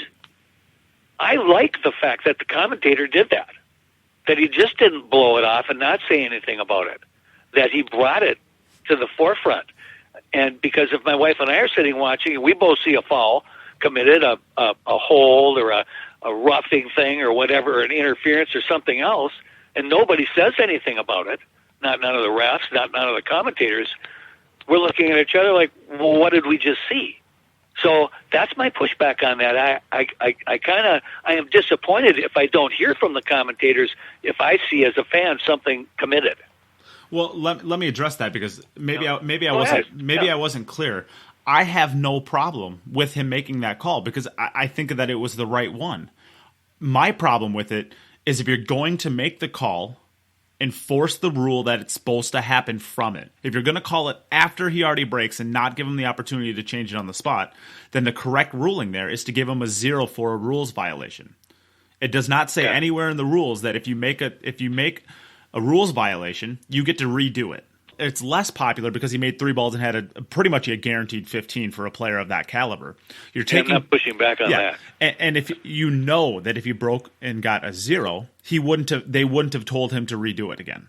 I like the fact that the commentator did that he just didn't blow it off and not say anything about it, that he brought it to the forefront. And because if my wife and I are sitting watching and we both see a foul committed, a hold or a roughing thing or whatever, an interference or something else, and nobody says anything about it, none of the refs, none of the commentators, we're looking at each other like, well, what did we just see? So that's my pushback on that. I am disappointed if I don't hear from the commentators if I see as a fan something committed. Well, let me address that, because maybe I wasn't clear. I have no problem with him making that call because I think that it was the right one. My problem with it is if you're going to make the call, enforce the rule that it's supposed to happen from it. If you're going to call it after he already breaks and not give him the opportunity to change it on the spot, then the correct ruling there is to give him a 0 for a rules violation. It does not say anywhere in the rules that if you make a rules violation, you get to redo it. It's less popular because he made 3 balls and had pretty much a guaranteed 15 for a player of that caliber. I'm not pushing back on that. And if you know that if he broke and got a 0, they wouldn't have told him to redo it again.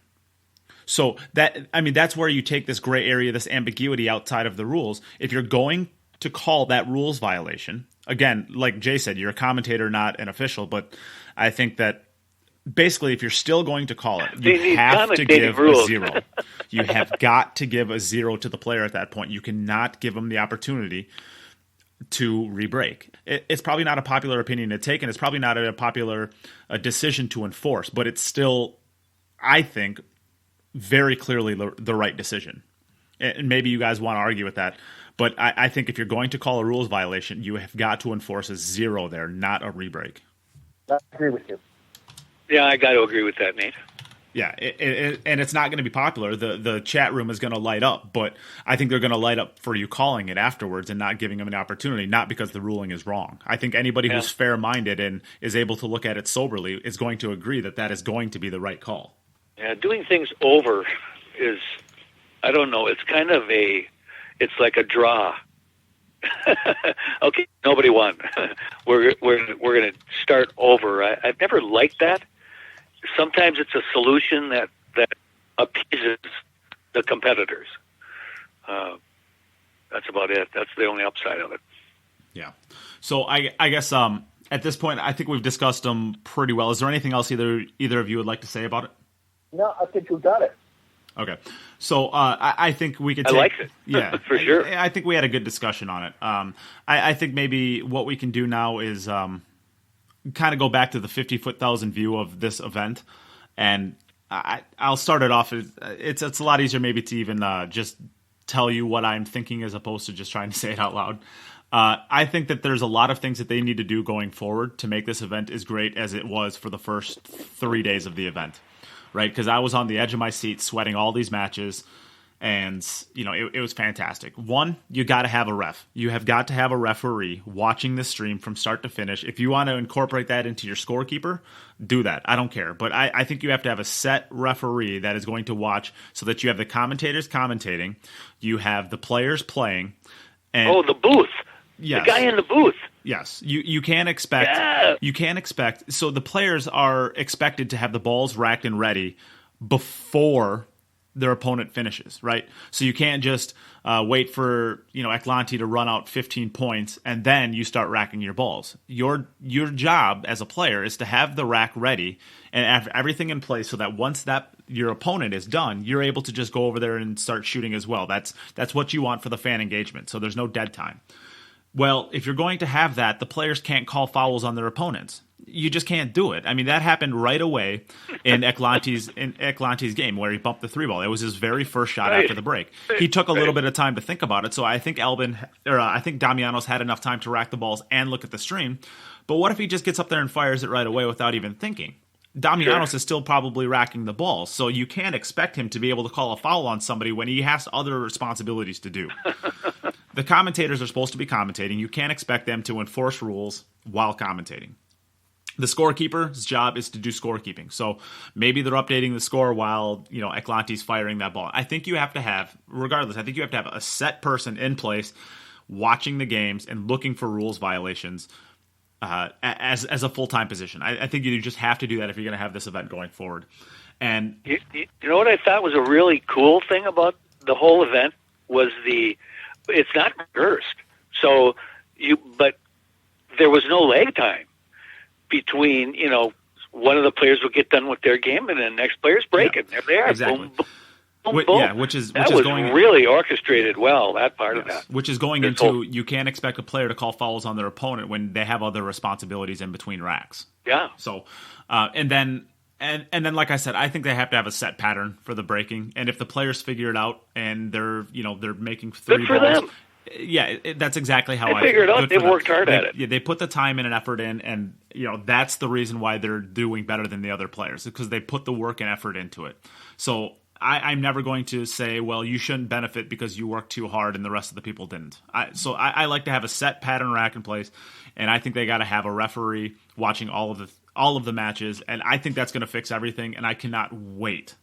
So that's where you take this gray area, this ambiguity outside of the rules. If you're going to call that rules violation, again, like Jay said, you're a commentator, not an official, but I think that basically, if you're still going to call it, you have to give a 0. You have got to give a 0 to the player at that point. You cannot give him the opportunity to re-break. It's probably not a popular opinion to take, and it's probably not a popular decision to enforce, but it's still, I think, very clearly the right decision. And maybe you guys want to argue with that, but I think if you're going to call a rules violation, you have got to enforce a 0 there, not a re-break. I agree with you. Yeah, I got to agree with that, Nate. Yeah, and it's not going to be popular. The chat room is going to light up, but I think they're going to light up for you calling it afterwards and not giving them an opportunity, not because the ruling is wrong. I think anybody who's fair-minded and is able to look at it soberly is going to agree that that is going to be the right call. Yeah, doing things over is, I don't know, it's kind of it's like a draw. Okay, nobody won. We're going to start over. I've never liked that. Sometimes it's a solution that appeases the competitors. That's about it. That's the only upside of it. Yeah. So I guess at this point, I think we've discussed them pretty well. Is there anything else either of you would like to say about it? No, I think you got it. Okay. So I think we could I liked it. Yeah, for sure. I think we had a good discussion on it. I think maybe what we can do now is kind of go back to the 50,000 view of this event, and I'll start it off. It's a lot easier maybe to even just tell you what I'm thinking as opposed to just trying to say it out loud. I think that there's a lot of things that they need to do going forward to make this event as great as it was for the first 3 days of the event, right? Because I was on the edge of my seat sweating all these matches, and it was fantastic. One, you got to have a ref. You have got to have a referee watching the stream from start to finish. If you want to incorporate that into your scorekeeper, do that. I don't care. But I think you have to have a set referee that is going to watch so that you have the commentators commentating, you have the players playing. And the booth. Yes. The guy in the booth. Yes. You can't expect. Yeah. You can't expect. So the players are expected to have the balls racked and ready before their opponent finishes, right? So you can't just wait for Eklent to run out 15 points and then you start racking your balls. Your job as a player is to have the rack ready and have everything in place so that once your opponent is done, you're able to just go over there and start shooting as well. That's what you want for the fan engagement. So there's no dead time. Well, if you're going to have that, the players can't call fouls on their opponents. You just can't do it. I mean, that happened right away in Eklent's game where he bumped the 3 ball. It was his very first shot after the break. He took a little bit of time to think about it, so I think Damianos had enough time to rack the balls and look at the stream. But what if he just gets up there and fires it right away without even thinking? Damianos is still probably racking the balls, so you can't expect him to be able to call a foul on somebody when he has other responsibilities to do. the commentators are supposed to be commentating. You can't expect them to enforce rules while commentating. The scorekeeper's job is to do scorekeeping. So maybe they're updating the score while, Eklanti's firing that ball. I think you have to have, regardless, I think you have to have a set person in place watching the games and looking for rules violations as a full-time position. I think you just have to do that if you're going to have this event going forward. And you know what I thought was a really cool thing about the whole event was it's not rehearsed. So but there was no lag time between, one of the players will get done with their game and then the next player's break it. There they are. Exactly. Boom, boom, boom. Yeah, which is going really orchestrated well, that part of that. Which is going into you can't expect a player to call fouls on their opponent when they have other responsibilities in between racks. Yeah. So and then like I said, I think they have to have a set pattern for the breaking. And if the players figure it out and they're making 3 Good for balls, them. yeah, that's exactly how they figured it out. They've worked hard at it. Yeah, they put the time and effort in, and that's the reason why they're doing better than the other players, because they put the work and effort into it. So I'm never going to say, well, you shouldn't benefit because you worked too hard and the rest of the people didn't. I like to have a set pattern rack in place, and I think they got to have a referee watching all of the matches, and I think that's going to fix everything. And I cannot wait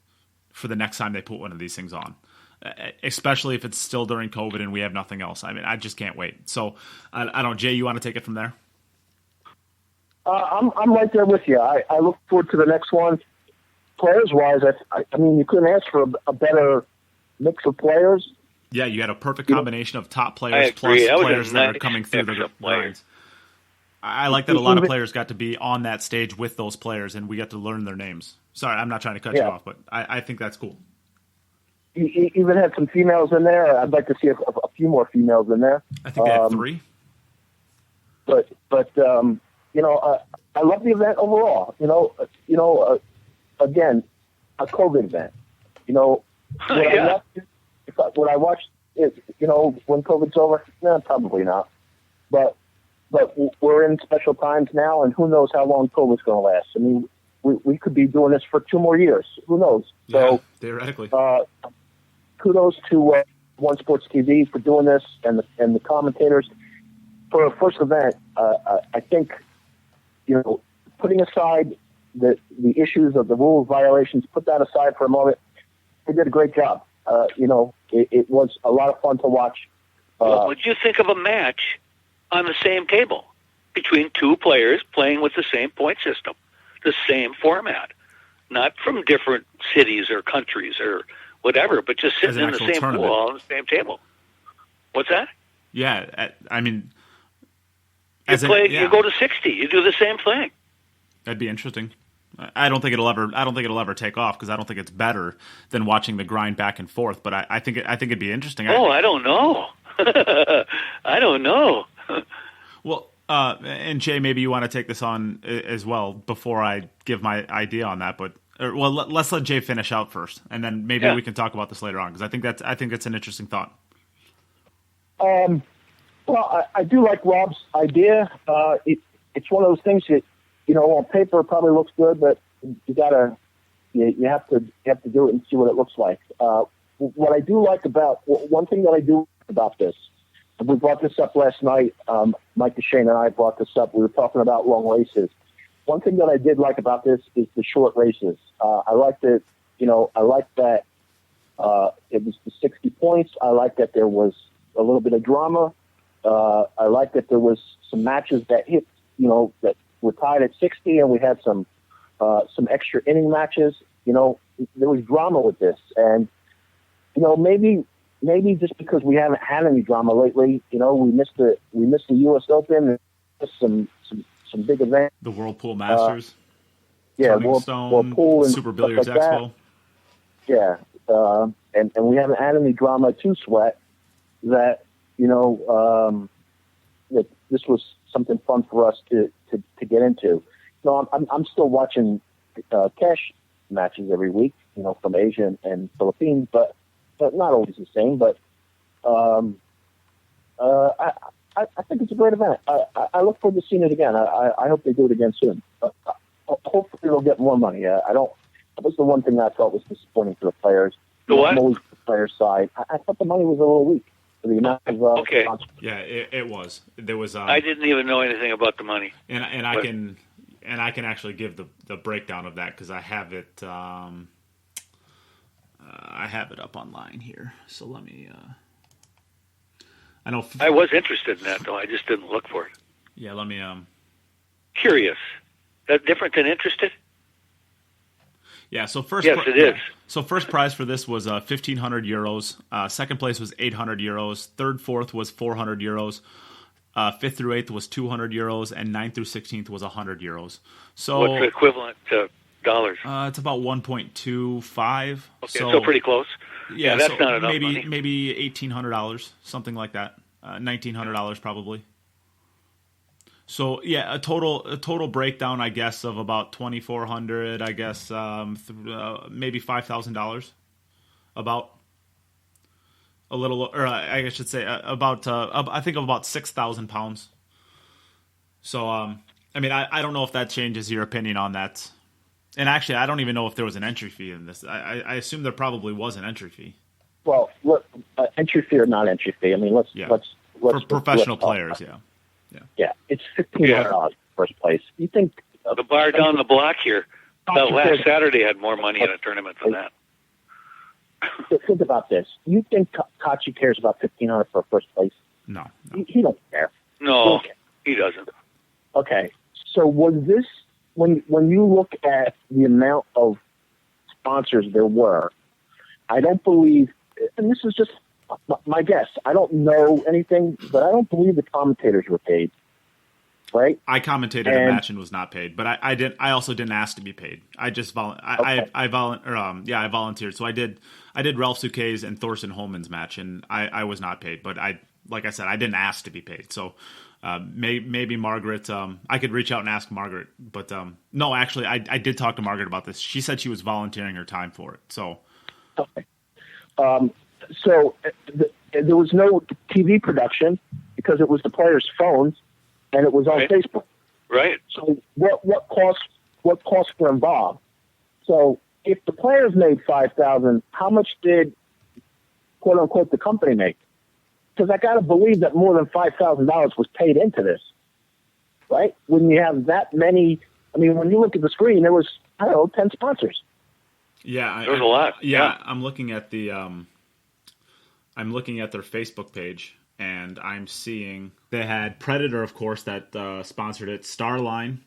for the next time they put one of these things on. Especially if it's still during COVID and we have nothing else. I mean, I just can't wait. So, I don't. Jay, you want to take it from there? I'm right there with you. I look forward to the next one. Players-wise, I mean, you couldn't ask for a better mix of players. Yeah, you had a perfect combination of top players plus players that are coming through the lines. I like that a lot of players got to be on that stage with those players, and we got to learn their names. Sorry, I'm not trying to cut you off, but I think that's cool. You even had some females in there. I'd like to see a few more females in there. I think they had 3. But I love the event overall. Again, a COVID event. What I watched is, when COVID's over, probably not. But we're in special times now, and who knows how long COVID's going to last. I mean, we could be doing this for 2 more years. Who knows? Yeah, so theoretically. Kudos to One Sports TV for doing this, and the commentators for a first event. I think, putting aside the issues of the rules violations, put that aside for a moment. They did a great job. It was a lot of fun to watch. Would you think of a match on the same table between 2 players playing with the same point system, the same format, not from different cities or countries or whatever, but just sitting in the same pool on the same table? What's that? Yeah, I mean, you go to 60. You do the same thing. That'd be interesting. I don't think it'll ever take off, because I don't think it's better than watching the grind back and forth. But I think it'd be interesting. I don't know. I don't know. Well, and Jay, maybe you want to take this on as well before I give my idea on that. But let's let Jay finish out first, and then maybe we can talk about this later on, because I think that's an interesting thought. Well, I do like Rob's idea. It's one of those things that, on paper it probably looks good, but you have to do it and see what it looks like. What I do like one thing that I do about this, we brought this up last night. Mike DeShane and I brought this up. We were talking about long races. One thing that I did like about this is the short races. I like that. I like that it was the 60 points. I like that there was a little bit of drama. I like that there was some matches that hit, that were tied at 60, and we had some extra inning matches. There was drama with this, and maybe just because we haven't had any drama lately, we missed the U.S. Open, and some big events. The Whirlpool Masters. Whirlpool and Super Billiards like Expo. Yeah, and we haven't had any drama to sweat. That that this was something fun for us to get into. I'm still watching cash matches every week, from Asia and Philippines, but not always the same. But I think it's a great event. I look forward to seeing it again. I hope they do it again soon. Hopefully they'll get more money. That was the one thing I thought was disappointing for the players. The what? I'm always the players' side. I thought the money was a little weak. The amount of Okay. Yeah, it was. There was. I didn't even know anything about the money. And I can actually give the breakdown of that because I have it. I have it up online here. So let me. I know. I was interested in that, though. I just didn't look for it. Yeah, let me. Curious. That different than interested? Yeah. So first. Yes, it is. So first prize for this was 1,500 euros. Second place was 800 euros. Third, fourth was 400 euros. Fifth through eighth was 200 euros, and ninth through 16th was 100 euros. So what's the equivalent to dollars? It's about 1.25. Okay, so pretty close. Yeah, that's so not enough money. Maybe $1,800, something like that. $1,900 probably. So yeah, a total breakdown, I guess, of about 2,400. I guess maybe $5,000. About a little, or I should say about I think of about 6,000 pounds. So I mean, I don't know if that changes your opinion on that. And actually, I don't even know if there was an entry fee in this. I assume there probably was an entry fee. Well, look, entry fee or not entry fee. I mean, let's for professional players. Yeah, it's $1,500 first place. You think the bar down the block here last Saturday had more money in a tournament than that. Think about this. You think Kaci cares about $1,500 for first place? No. He don't care. No, he doesn't. Okay, so was this when you look at the amount of sponsors there were? I don't believe, and this is just my guess. I don't know anything, but I don't believe the commentators were paid. Right? I commentated a match and was not paid, but I also didn't ask to be paid. I just I volunteered. So I did Ralph Souquet's and Thorsten Holman's match, and I was not paid. But like I said, I didn't ask to be paid. So maybe Margaret. I could reach out and ask Margaret, but no, actually, I did talk to Margaret about this. She said she was volunteering her time for it. So okay. So there was no TV production because it was the players' phones. And it was on Facebook. Right. So what costs were involved? So if the players made $5,000, how much did quote unquote the company make? Because I got to believe that more than $5,000 was paid into this, right? When you have that many, I mean, when you look at the screen, there was 10 sponsors. Yeah, there was a lot. Yeah, I'm looking at their Facebook page. And I'm seeing they had Predator, of course, that sponsored it. Starline,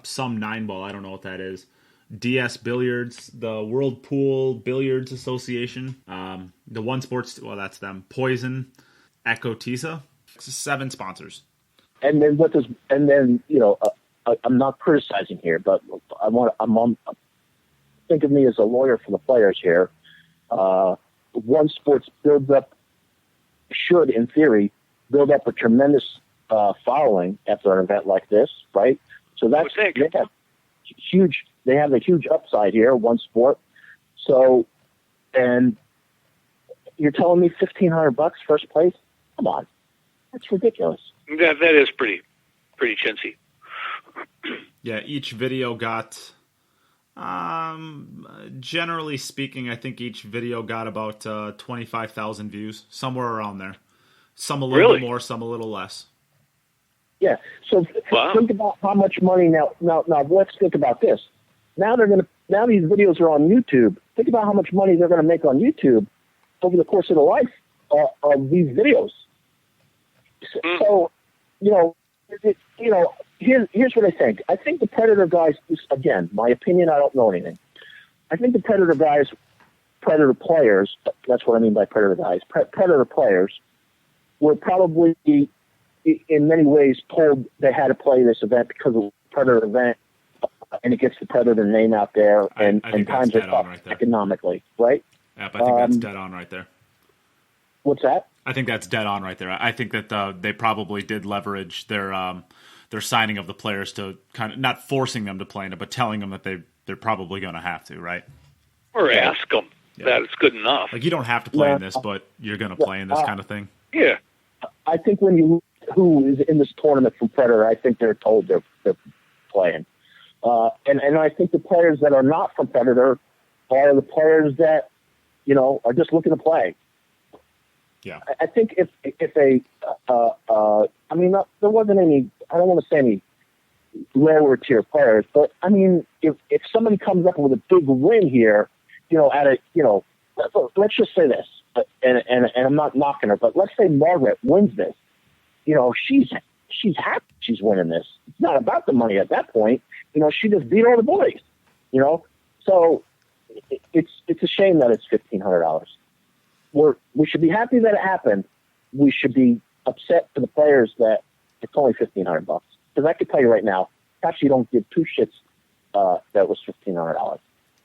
some 9-ball, I don't know what that is. DS Billiards, the World Pool Billiards Association, the One Sports, well, that's them. Poison, Ecotisa, 7 sponsors. And then I'm not criticizing here, but think of me as a lawyer for the players here. One Sports builds up. Should, in theory, build up a tremendous following after an event like this, right? So they have a huge upside here, One Sport. So, and you're telling me $1,500 first place? Come on, that's ridiculous. That is pretty chintzy. Yeah, each video got. Generally speaking, I think each video got about 25,000 views, somewhere around there. Some a little bit more, some a little less. Yeah. So think about how much money now. Let's think about this. Now these videos are on YouTube. Think about how much money they're going to make on YouTube over the course of the life of these videos. So, here's what I think. I think the Predator guys, again, my opinion, I don't know anything. I think the Predator guys, Predator players, that's what I mean by Predator guys, Predator players were probably in many ways told they had to play this event because of the Predator event, and it gets the Predator name out there, and times are tough economically, right? Yep, I think that's dead on right there. What's that? I think that's dead on right there. I think that they probably did leverage their signing of the players to kind of not forcing them to play in it, but telling them that they're probably going to have to, right? Or ask them that it's good enough. Like, you don't have to play in this, but you're going to play in this kind of thing. Yeah. I think when you look at who is in this tournament from Predator, I think they're told they're playing. And I think the players that are not from Predator are the players that, are just looking to play. Yeah. I think if I mean, there wasn't any. I don't want to say any lower tier players, but I mean, if somebody comes up with a big win here, let's just say this, and I'm not knocking her, but let's say Margaret wins this. She's happy she's winning this. It's not about the money at that point. She just beat all the boys. So it's a shame that it's $1,500. We should be happy that it happened. We should be upset for the players that it's only $1,500. Because I can tell you right now, actually, don't give two shits that was $1,500.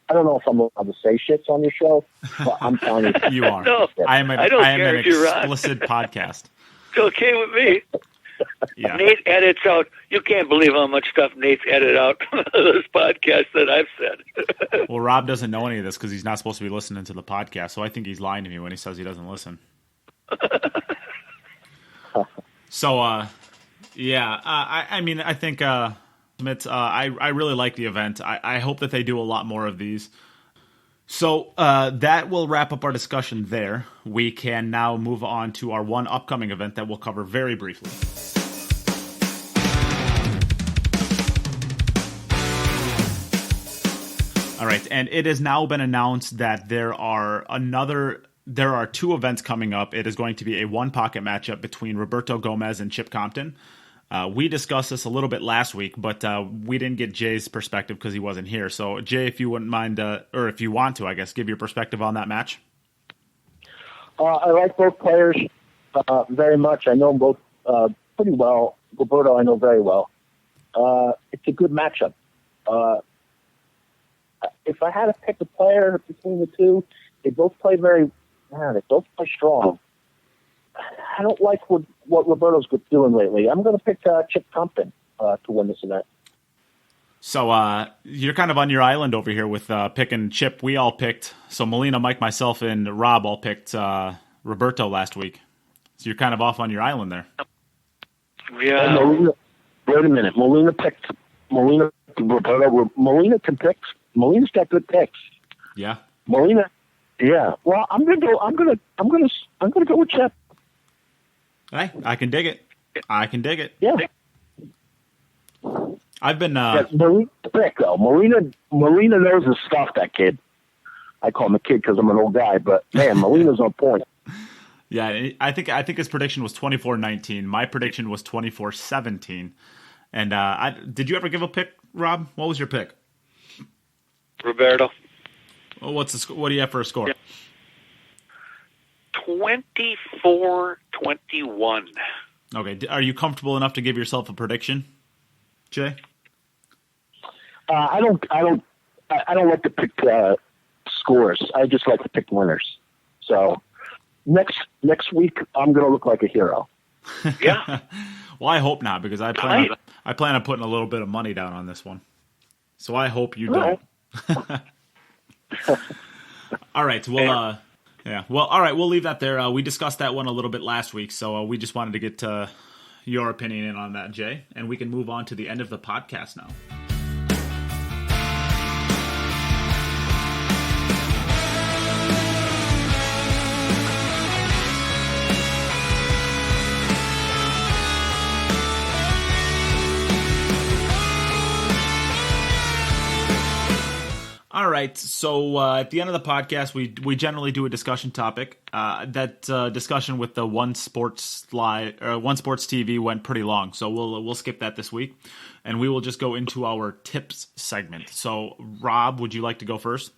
I don't know if I'm allowed to say shits on your show, but I'm telling you. You are. No, I am an explicit podcast. It's okay with me. Yeah. Neight edits out. You can't believe how much stuff Nate's edited out of this podcast that I've said. Well, Rob doesn't know any of this because he's not supposed to be listening to the podcast, so I think he's lying to me when he says he doesn't listen. So, I mean, I think I really like the event. I hope that they do a lot more of these. So that will wrap up our discussion there. We can now move on to our one upcoming event that we'll cover very briefly. All right, and it has now been announced that there are two events coming up. It is going to be a one-pocket matchup between Roberto Gomez and Chip Compton. We discussed this a little bit last week, but we didn't get Jay's perspective because he wasn't here. So, Jay, if you wouldn't mind, or if you want to, I guess, give your perspective on that match. I like both players very much. I know them both pretty well. Roberto, I know very well. It's a good matchup. If I had to pick a player between the two, they both play strong. I don't like what Roberto's doing lately. I'm going to pick Chip Compton to win this event. So you're kind of on your island over here with picking Chip. We all picked. So Melina, Mike, myself, and Rob all picked Roberto last week. So you're kind of off on your island there. Yeah. Wait a minute. Melina picked Roberto. Melina can pick. Melina's got good picks. Yeah. Melina. Yeah. Well, I'm gonna go with Chip. Hey, I can dig it. Yeah. I've been. Melina pick though. Melina knows his stuff. That kid. I call him a kid because I'm an old guy, but man, Melina's on point. Yeah, I think his prediction was 24-19. My prediction was 24-17. And did you ever give a pick, Rob? What was your pick? Roberto. Well, what do you have for a score? Yeah. 24-21. Okay. Are you comfortable enough to give yourself a prediction, Jay? I don't like to pick scores. I just like to pick winners. So next week I'm going to look like a hero. Yeah. Well, I hope not, because I plan on putting a little bit of money down on this one. So I hope you don't. All right. Well, yeah. Well, all right. We'll leave that there. We discussed that one a little bit last week, so we just wanted to get your opinion in on that, Jay, and we can move on to the end of the podcast now. All right, so at the end of the podcast, we generally do a discussion topic. That discussion with the One Sports TV went pretty long, so we'll skip that this week, and we will just go into our tips segment. So, Rob, would you like to go first?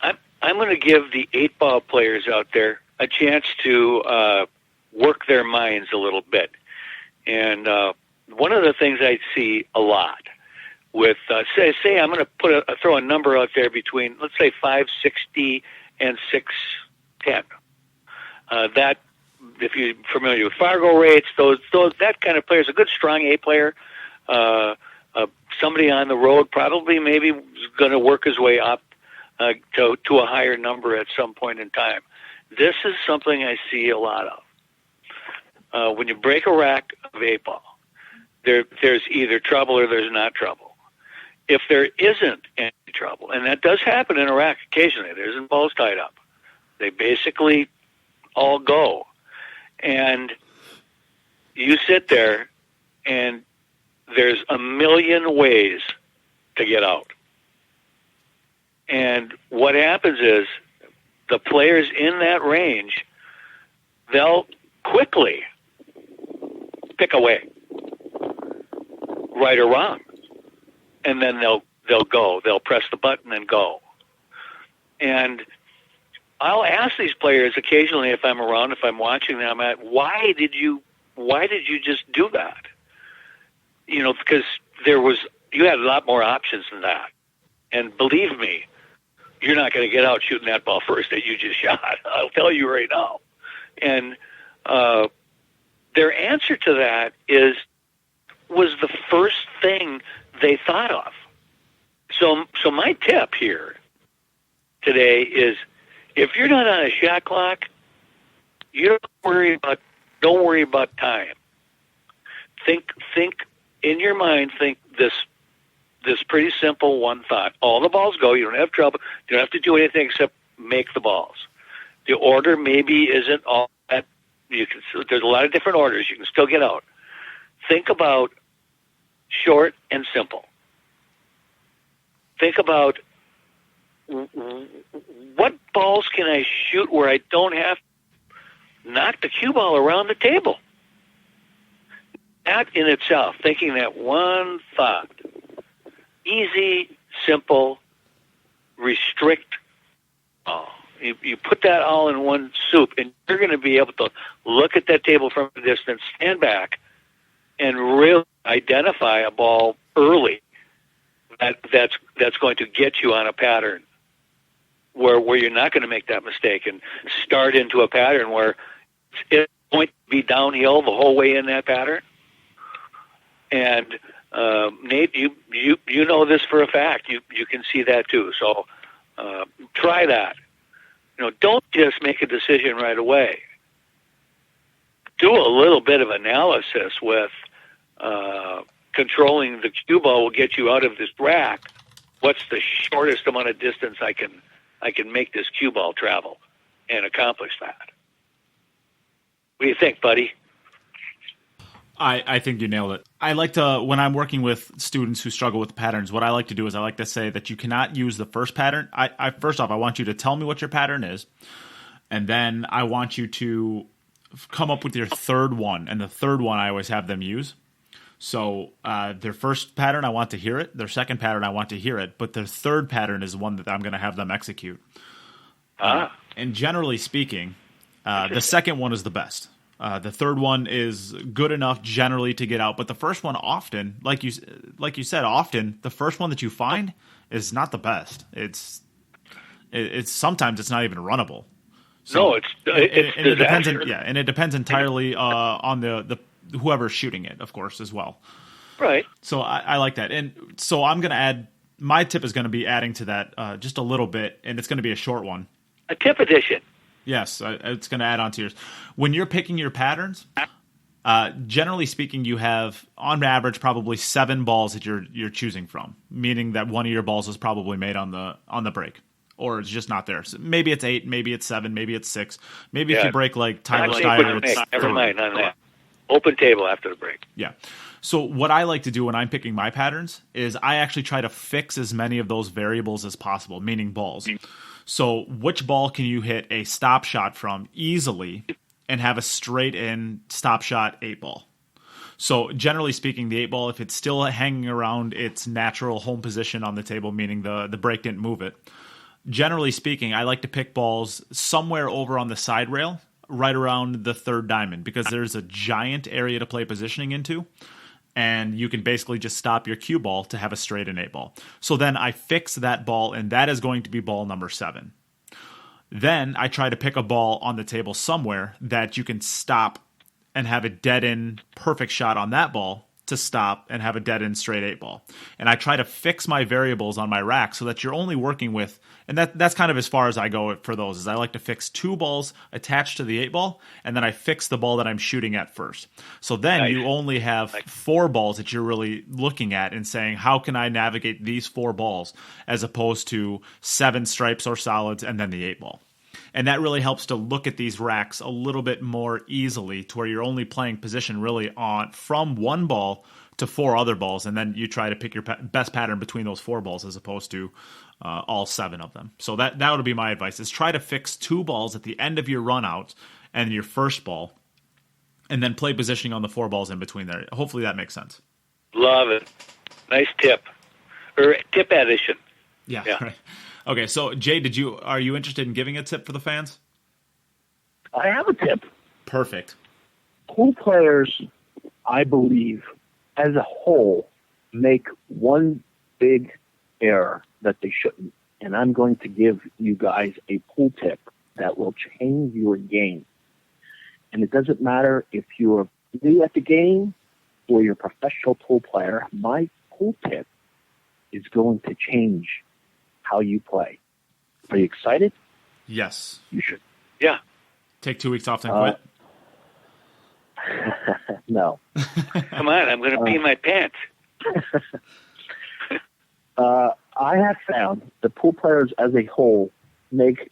I'm going to give the 8-ball players out there a chance to work their minds a little bit, and one of the things I see a lot with say I'm going to throw a number out there between, let's say, 560 and 610. That, if you're familiar with Fargo rates, those that kind of player is a good strong A player. Somebody on the road probably maybe is going to work his way up to a higher number at some point in time. This is something I see a lot of. When you break a rack of 8-ball, there's either trouble or there's not trouble. If there isn't any trouble, and that does happen in a rack occasionally, there isn't balls tied up. They basically all go. And you sit there, and there's a million ways to get out. And what happens is the players in that range, they'll quickly pick away, right or wrong, and then they'll go. They'll press the button and go. And I'll ask these players occasionally if I'm around, if I'm watching them, why did you just do that? Because you had a lot more options than that. And believe me, you're not going to get out shooting that ball first that you just shot. I'll tell you right now. And their answer to that was the first thing they thought of. So my tip here today is, if you're not on a shot clock, don't worry about time. Think in your mind. Think this pretty simple one thought. All the balls go. You don't have trouble. You don't have to do anything except make the balls. The order maybe isn't all that. There's a lot of different orders. You can still get out. Think about short and simple. Think about what balls can I shoot where I don't have to knock the cue ball around the table. That in itself, thinking that one thought, easy, simple, restrict. You put that all in one soup, and you're going to be able to look at that table from a distance, stand back, and really identify a ball early that's going to get you on a pattern where you're not going to make that mistake and start into a pattern where it's going to be downhill the whole way in that pattern. And Nate, you know this for a fact. You can see that too. So try that. Don't just make a decision right away. Do a little bit of analysis with controlling the cue ball will get you out of this rack. What's the shortest amount of distance I can make this cue ball travel and accomplish that? What do you think, buddy? I think you nailed it. I like to, when I'm working with students who struggle with patterns, what I like to do is I like to say that you cannot use the first pattern. First off, I want you to tell me what your pattern is, and then I want you to come up with your third one, and the third one I always have them use. So their first pattern, I want to hear it. Their second pattern, I want to hear it. But their third pattern is one that I'm going to have them execute. And generally speaking, the second one is the best. The third one is good enough generally to get out. But the first one often, like you said, often the first one that you find is not the best. It's sometimes it's not even runnable. So, no, it depends. And it depends entirely on the whoever's shooting it, of course, as well. Right. So I like that. And so I'm going to add, my tip is going to be adding to that just a little bit, and it's going to be a short one. A tip edition. Yes, it's going to add on to yours. When you're picking your patterns, generally speaking, you have, on average, probably 7 balls that you're choosing from, meaning that one of your balls is probably made on the break, or it's just not there. So maybe it's 8, maybe it's 7, maybe it's 6. Maybe if you break like Tyler Steyer, it's never mind on that. Open table after the break. Yeah. So what I like to do when I'm picking my patterns is I actually try to fix as many of those variables as possible, meaning balls. So which ball can you hit a stop shot from easily and have a straight in stop shot 8 ball? So generally speaking, the 8 ball, if it's still hanging around its natural home position on the table, meaning the break didn't move it, generally speaking, I like to pick balls somewhere over on the side rail, right around the third diamond, because there's a giant area to play positioning into. And you can basically just stop your cue ball to have a straight and 8 ball. So then I fix that ball, and that is going to be ball number 7. Then I try to pick a ball on the table somewhere that you can stop and have a dead-in perfect shot on that ball to stop and have a dead-in straight 8 ball. And I try to fix my variables on my rack so that you're only working with, and that's kind of as far as I go for those, is I like to fix 2 balls attached to the 8 ball, and then I fix the ball that I'm shooting at first. So then you only have 4 balls that you're really looking at and saying, how can I navigate these 4 balls as opposed to 7 stripes or solids and then the 8 ball. And that really helps to look at these racks a little bit more easily, to where you're only playing position really on from one ball to four other balls, and then you try to pick your best pattern between those four balls as opposed to all seven of them. So that would be my advice, is try to fix two balls at the end of your run out and your first ball, and then play positioning on the four balls in between there. Hopefully that makes sense. Love it. Nice tip. Or tip addition. Yeah. Right. Okay, so Jay, are you interested in giving a tip for the fans? I have a tip. Perfect. Pool players, I believe, as a whole, make one big error that they shouldn't. And I'm going to give you guys a pool tip that will change your game. And it doesn't matter if you're new at the game or you're a professional pool player. My pool tip is going to change how you play. Are you excited? Yes. You should. Yeah. Take 2 weeks off and quit? No. Come on, I'm going to pee my pants. I have found that pool players as a whole make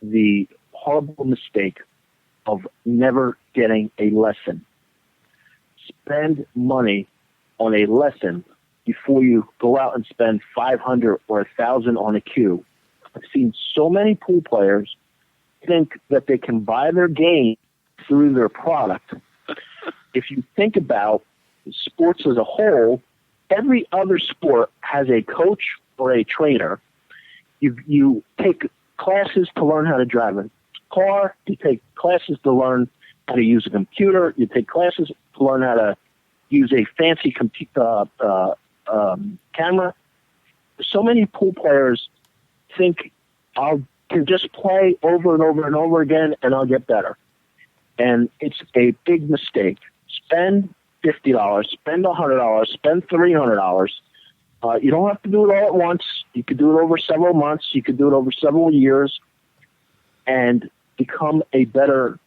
the horrible mistake of never getting a lesson. Spend money on a lesson before you go out and spend $500 or $1,000 on a cue. I've seen so many pool players think that they can buy their game through their product. If you think about sports as a whole, every other sport has a coach or a trainer. You take classes to learn how to drive a car. You take classes to learn how to use a computer. You take classes to learn how to use a fancy camera. So many pool players think I can just play over and over and over again and I'll get better. And it's a big mistake. Spend $50, spend $100, spend $300. You don't have to do it all at once. You could do it over several months. You could do it over several years and become a better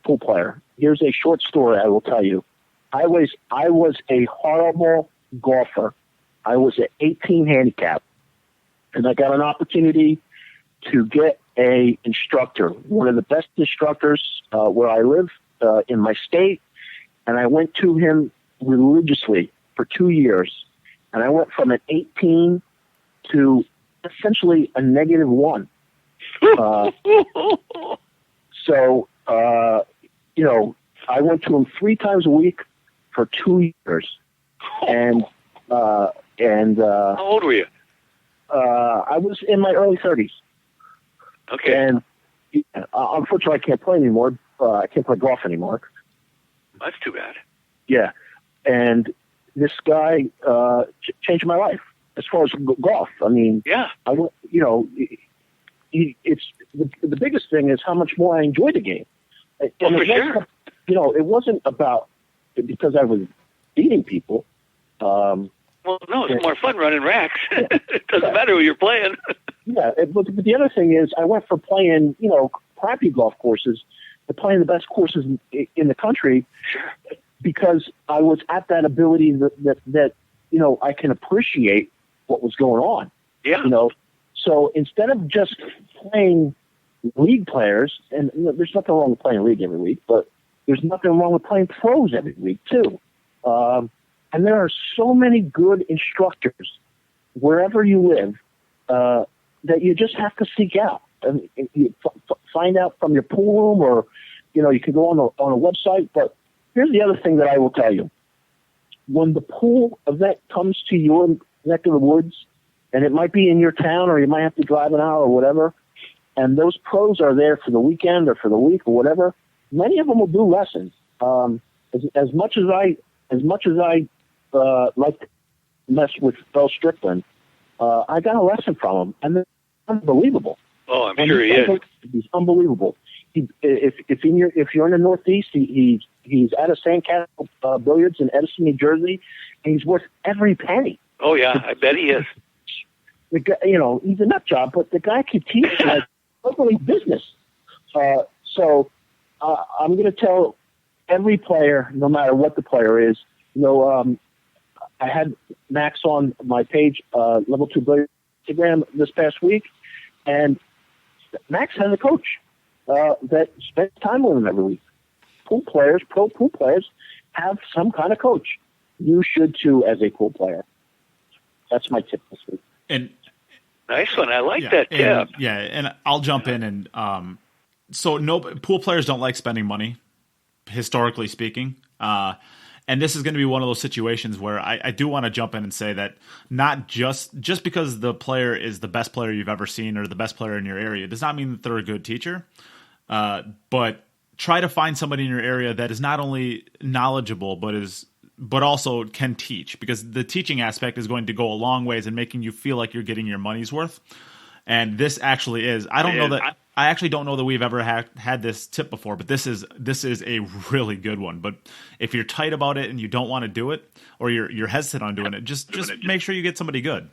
pool player. Here's a short story I will tell you. I was a horrible golfer. I was at 18 handicap, and I got an opportunity to get a instructor, one of the best instructors where I live in my state, and I went to him religiously for 2 years, and I went from an 18 to essentially a -1. I went to him 3 times a week for 2 years, and how old were you? I was in my early 30s. Okay. And unfortunately, I can't play anymore. I can't play golf anymore. That's too bad. Yeah, and this guy changed my life as far as golf. I mean, yeah. It's the biggest thing is how much more I enjoy the game. And for sure. It wasn't about because I was beating people. Well, no, it's more fun running racks. It doesn't matter who you're playing. Yeah, but the other thing is I went from playing, crappy golf courses to playing the best courses in the country. Sure. Because I was at that ability that I can appreciate what was going on. Yeah. So instead of just playing league players, and there's nothing wrong with playing league every week, but there's nothing wrong with playing pros every week too. And there are so many good instructors wherever you live that you just have to seek out. And you find out from your pool room, or you can go on a website. But here's the other thing that I will tell you: when the pool event comes to your neck of the woods, and it might be in your town, or you might have to drive an hour or whatever, and those pros are there for the weekend or for the week or whatever, many of them will do lessons. As much as I like to mess with Phil Strickland, I got a lesson from him, and they're unbelievable. Oh, I'm sure he is. He's unbelievable. If you're in the Northeast, he's at a Sandcastle Billiards in Edison, New Jersey, and he's worth every penny. Oh yeah, I bet he is. The guy, he's a nut job, but the guy can teach like totally business. So I'm going to tell every player, no matter what the player is. I had Max on my page, Level 2 Billiards Instagram this past week, and Max has a coach that spends time with him every week. Pool players, pro pool players, have some kind of coach. You should too, as a pool player. That's my tip this week. And nice one. I like that tip. Yeah, and I'll jump in and so no pool players don't like spending money, historically speaking. And this is going to be one of those situations where I do want to jump in and say that not just because the player is the best player you've ever seen or the best player in your area does not mean that they're a good teacher. But try to find somebody in your area that is not only knowledgeable but also can teach, because the teaching aspect is going to go a long ways in making you feel like you're getting your money's worth. And this actually is. I actually don't know that we've ever had this tip before, but this is a really good one. But if you're tight about it and you don't want to do it, or you're hesitant on doing it, just make sure you get somebody good.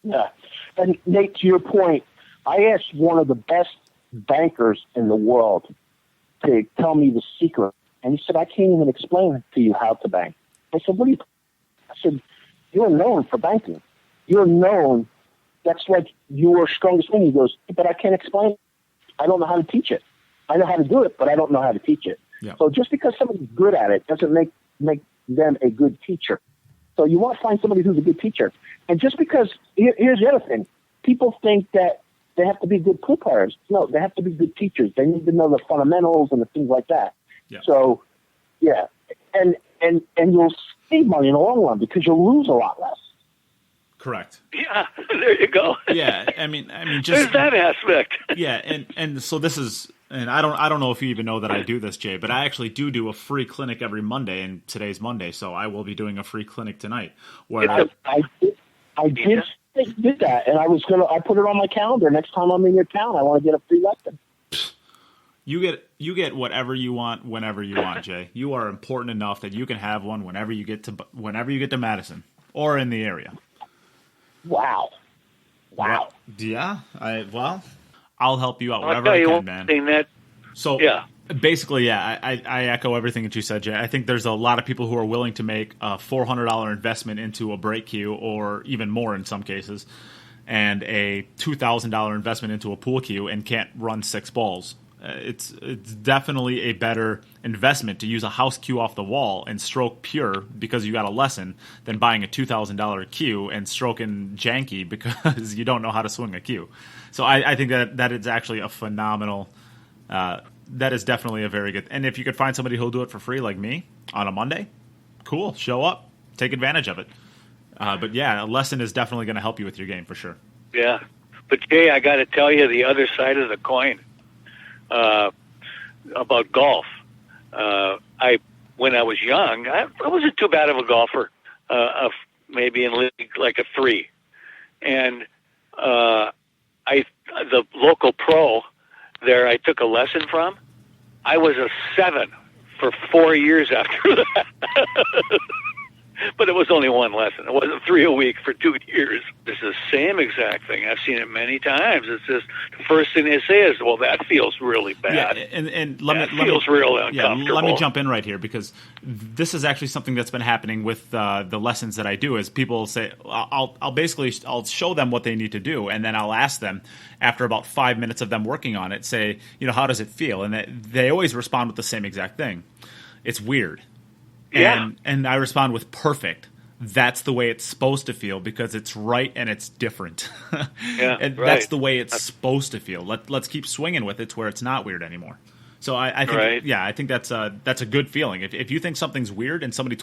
Yeah. And Nate, to your point, I asked one of the best bankers in the world to tell me the secret. And he said, I can't even explain to you how to bank. I said, what do you? I said, you're known for banking. You're known. That's like your strongest thing. He goes, but I can't explain it. I don't know how to teach it. I know how to do it, but I don't know how to teach it. Yeah. So just because somebody's good at it doesn't make them a good teacher. So you want to find somebody who's a good teacher. And just because, here's the other thing. People think that they have to be good pool players. No, they have to be good teachers. They need to know the fundamentals and the things like that. Yeah. So, yeah. And you'll save money in the long run because you'll lose a lot less. Correct. Yeah, there you go. Yeah, I mean, just there's that aspect. Yeah, and so this is, and I don't know if you even know that I do this, Jay, but I actually do a free clinic every Monday, and today's Monday, so I will be doing a free clinic tonight. Where I did that, and I put it on my calendar. Next time I'm in your town, I want to get a free lesson. You get whatever you want whenever you want, Jay. You are important enough that you can have one whenever you get to Madison or in the area. Wow. Yeah. I'll help you out wherever I can, man. So yeah. Basically, yeah, I echo everything that you said, Jay. I think there's a lot of people who are willing to make a $400 investment into a break cue, or even more in some cases, and a $2,000 investment into a pool cue and can't run 6 balls. It's definitely a better investment to use a house cue off the wall and stroke pure because you got a lesson than buying a $2,000 cue and stroking janky because you don't know how to swing a cue. So I think that is actually a phenomenal. That is definitely a very good. And if you could find somebody who'll do it for free, like me, on a Monday, cool. Show up, take advantage of it. But yeah, a lesson is definitely going to help you with your game for sure. Yeah, but Jay, I got to tell you the other side of the coin. About golf. When I was young, I wasn't too bad of a golfer, maybe in league like a 3. And the local pro there I took a lesson from, I was a 7 for 4 years after that. But it was only one lesson. It wasn't 3 a week for 2 years. It's the same exact thing. I've seen it many times. It's just the first thing they say is, well, that feels really bad. Yeah, and feels real uncomfortable. Yeah, let me jump in right here, because this is actually something that's been happening with the lessons that I do. Is people say, I'll show them what they need to do, and then I'll ask them after about 5 minutes of them working on it, say, how does it feel? And they always respond with the same exact thing. It's weird. Yeah. And I respond with perfect. That's the way it's supposed to feel because it's right and it's different. Yeah, and right. That's the way it's supposed to feel. Let's keep swinging with it to where it's not weird anymore. So I think, right. Yeah, I think that's a good feeling. If you think something's weird and somebody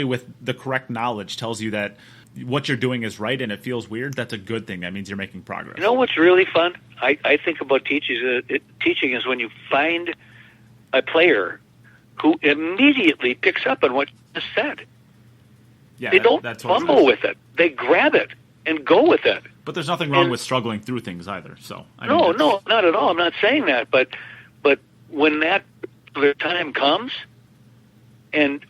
with the correct knowledge tells you that what you're doing is right and it feels weird, that's a good thing. That means you're making progress. You know what's really fun? I think about teaching is when you find a player who immediately picks up on what you just said. Yeah, they don't fumble with it. They grab it and go with it. But there's nothing wrong with struggling through things either. So no, not at all. I'm not saying that. But when that time comes,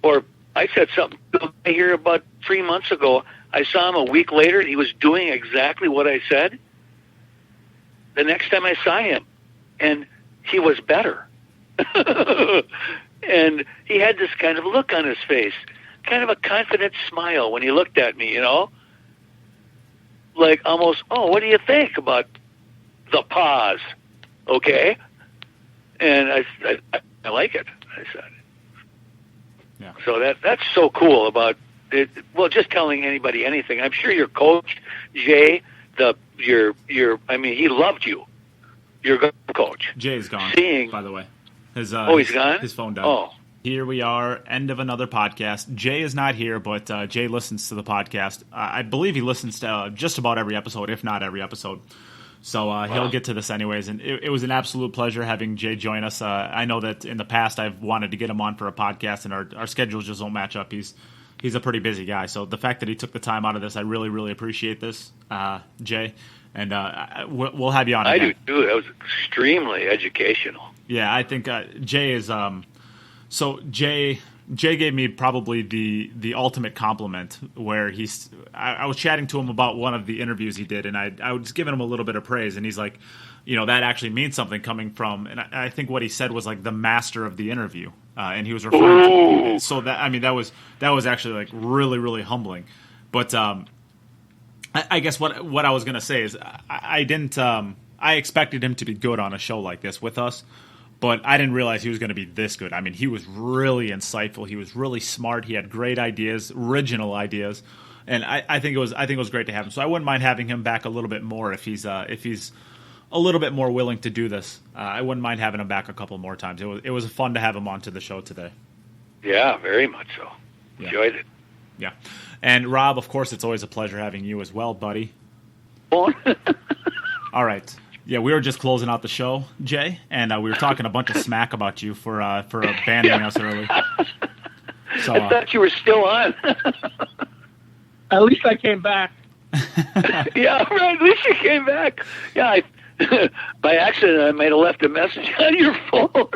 or I said something here about 3 months ago, I saw him a week later, and he was doing exactly what I said. The next time I saw him, and he was better. And he had this kind of look on his face, kind of a confident smile when he looked at me, like almost, oh, what do you think about the pause, okay? And I like it, I said. Yeah. So that's so cool about it. Well, just telling anybody anything. I'm sure your coach, Jay, he loved you. Your coach. Jay's gone, by the way. He's gone? His phone died. Oh. Here we are, end of another podcast. Jay is not here, but Jay listens to the podcast. I believe he listens to just about every episode, if not every episode. So he'll get to this anyways. And it was an absolute pleasure having Jay join us. I know that in the past I've wanted to get him on for a podcast, and our schedules just don't match up. He's a pretty busy guy. So the fact that he took the time out of this, I really, really appreciate this, Jay. And we'll have you on again. I do, too. That was extremely educational. Yeah, I think Jay is... So Jay gave me probably the ultimate compliment where I was chatting to him about one of the interviews he did, and I was giving him a little bit of praise, and he's like, that actually means something coming from, and I think what he said was like the master of the interview, and he was referring to, so that was actually like really, really humbling. But I guess what I was gonna say is I expected him to be good on a show like this with us. But I didn't realize he was going to be this good. I mean, he was really insightful. He was really smart. He had great ideas, original ideas, and I think it was great to have him. So I wouldn't mind having him back a little bit more if he's a little bit more willing to do this. I wouldn't mind having him back a couple more times. It was fun to have him onto the show today. Yeah, very much so. Yeah. Enjoyed it. Yeah, and Rob, of course, it's always a pleasure having you as well, buddy. All right. Yeah, we were just closing out the show, Jay, and we were talking a bunch of smack about you for abandoning us early. So, I thought you were still on. At least I came back. Yeah, right. At least you came back. Yeah, by accident, I might have left a message on your phone.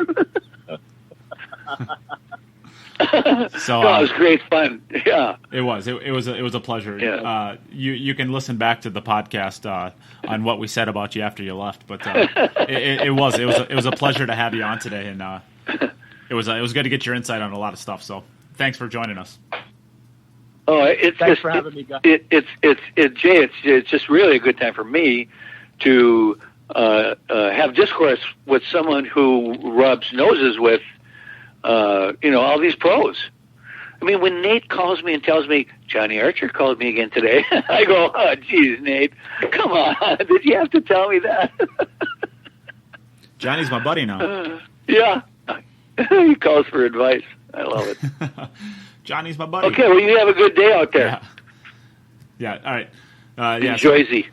So no, it was great fun. Yeah, it was. It was a pleasure. Yeah. You can listen back to the podcast on what we said about you after you left, but it was a pleasure to have you on today, and it was good to get your insight on a lot of stuff. So thanks for joining us. Oh, thanks for having me, guys. Jay, it's just really a good time for me to have discourse with someone who rubs noses with. All these pros. I mean, when Neight calls me and tells me, Johnny Archer called me again today, I go, oh, geez, Neight, come on. Did you have to tell me that? Johnny's my buddy now. Yeah. He calls for advice. I love it. Johnny's my buddy. Okay, well, you have a good day out there. Yeah, all right. In Jersey.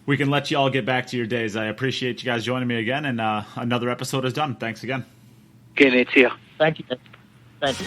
We can let you all get back to your days. I appreciate you guys joining me again, and another episode is done. Thanks again. Okay, Nate, see ya. Thank you. Thank you.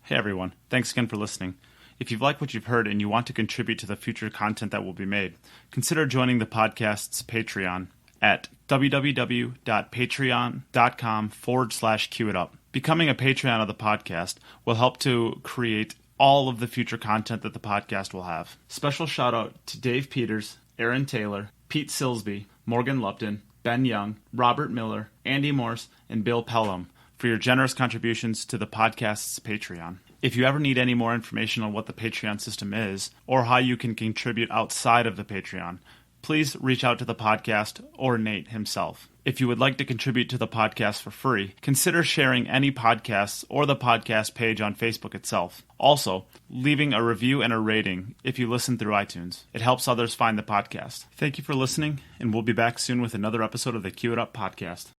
Hey everyone, thanks again for listening. If you've liked what you've heard and you want to contribute to the future content that will be made, consider joining the podcast's Patreon at www.patreon.com/QItUp. Becoming a Patreon of the podcast will help to create all of the future content that the podcast will have. Special shout out to Dave Peters, Aaron Taylor, Pete Silsby, Morgan Lupton, Ben Young, Robert Miller, Andy Morse, and Bill Pelham for your generous contributions to the podcast's Patreon. If you ever need any more information on what the Patreon system is or how you can contribute outside of the Patreon, please reach out to the podcast or Neight himself. If you would like to contribute to the podcast for free, consider sharing any podcasts or the podcast page on Facebook itself. Also, leaving a review and a rating if you listen through iTunes. It helps others find the podcast. Thank you for listening, and we'll be back soon with another episode of the Q It Up podcast.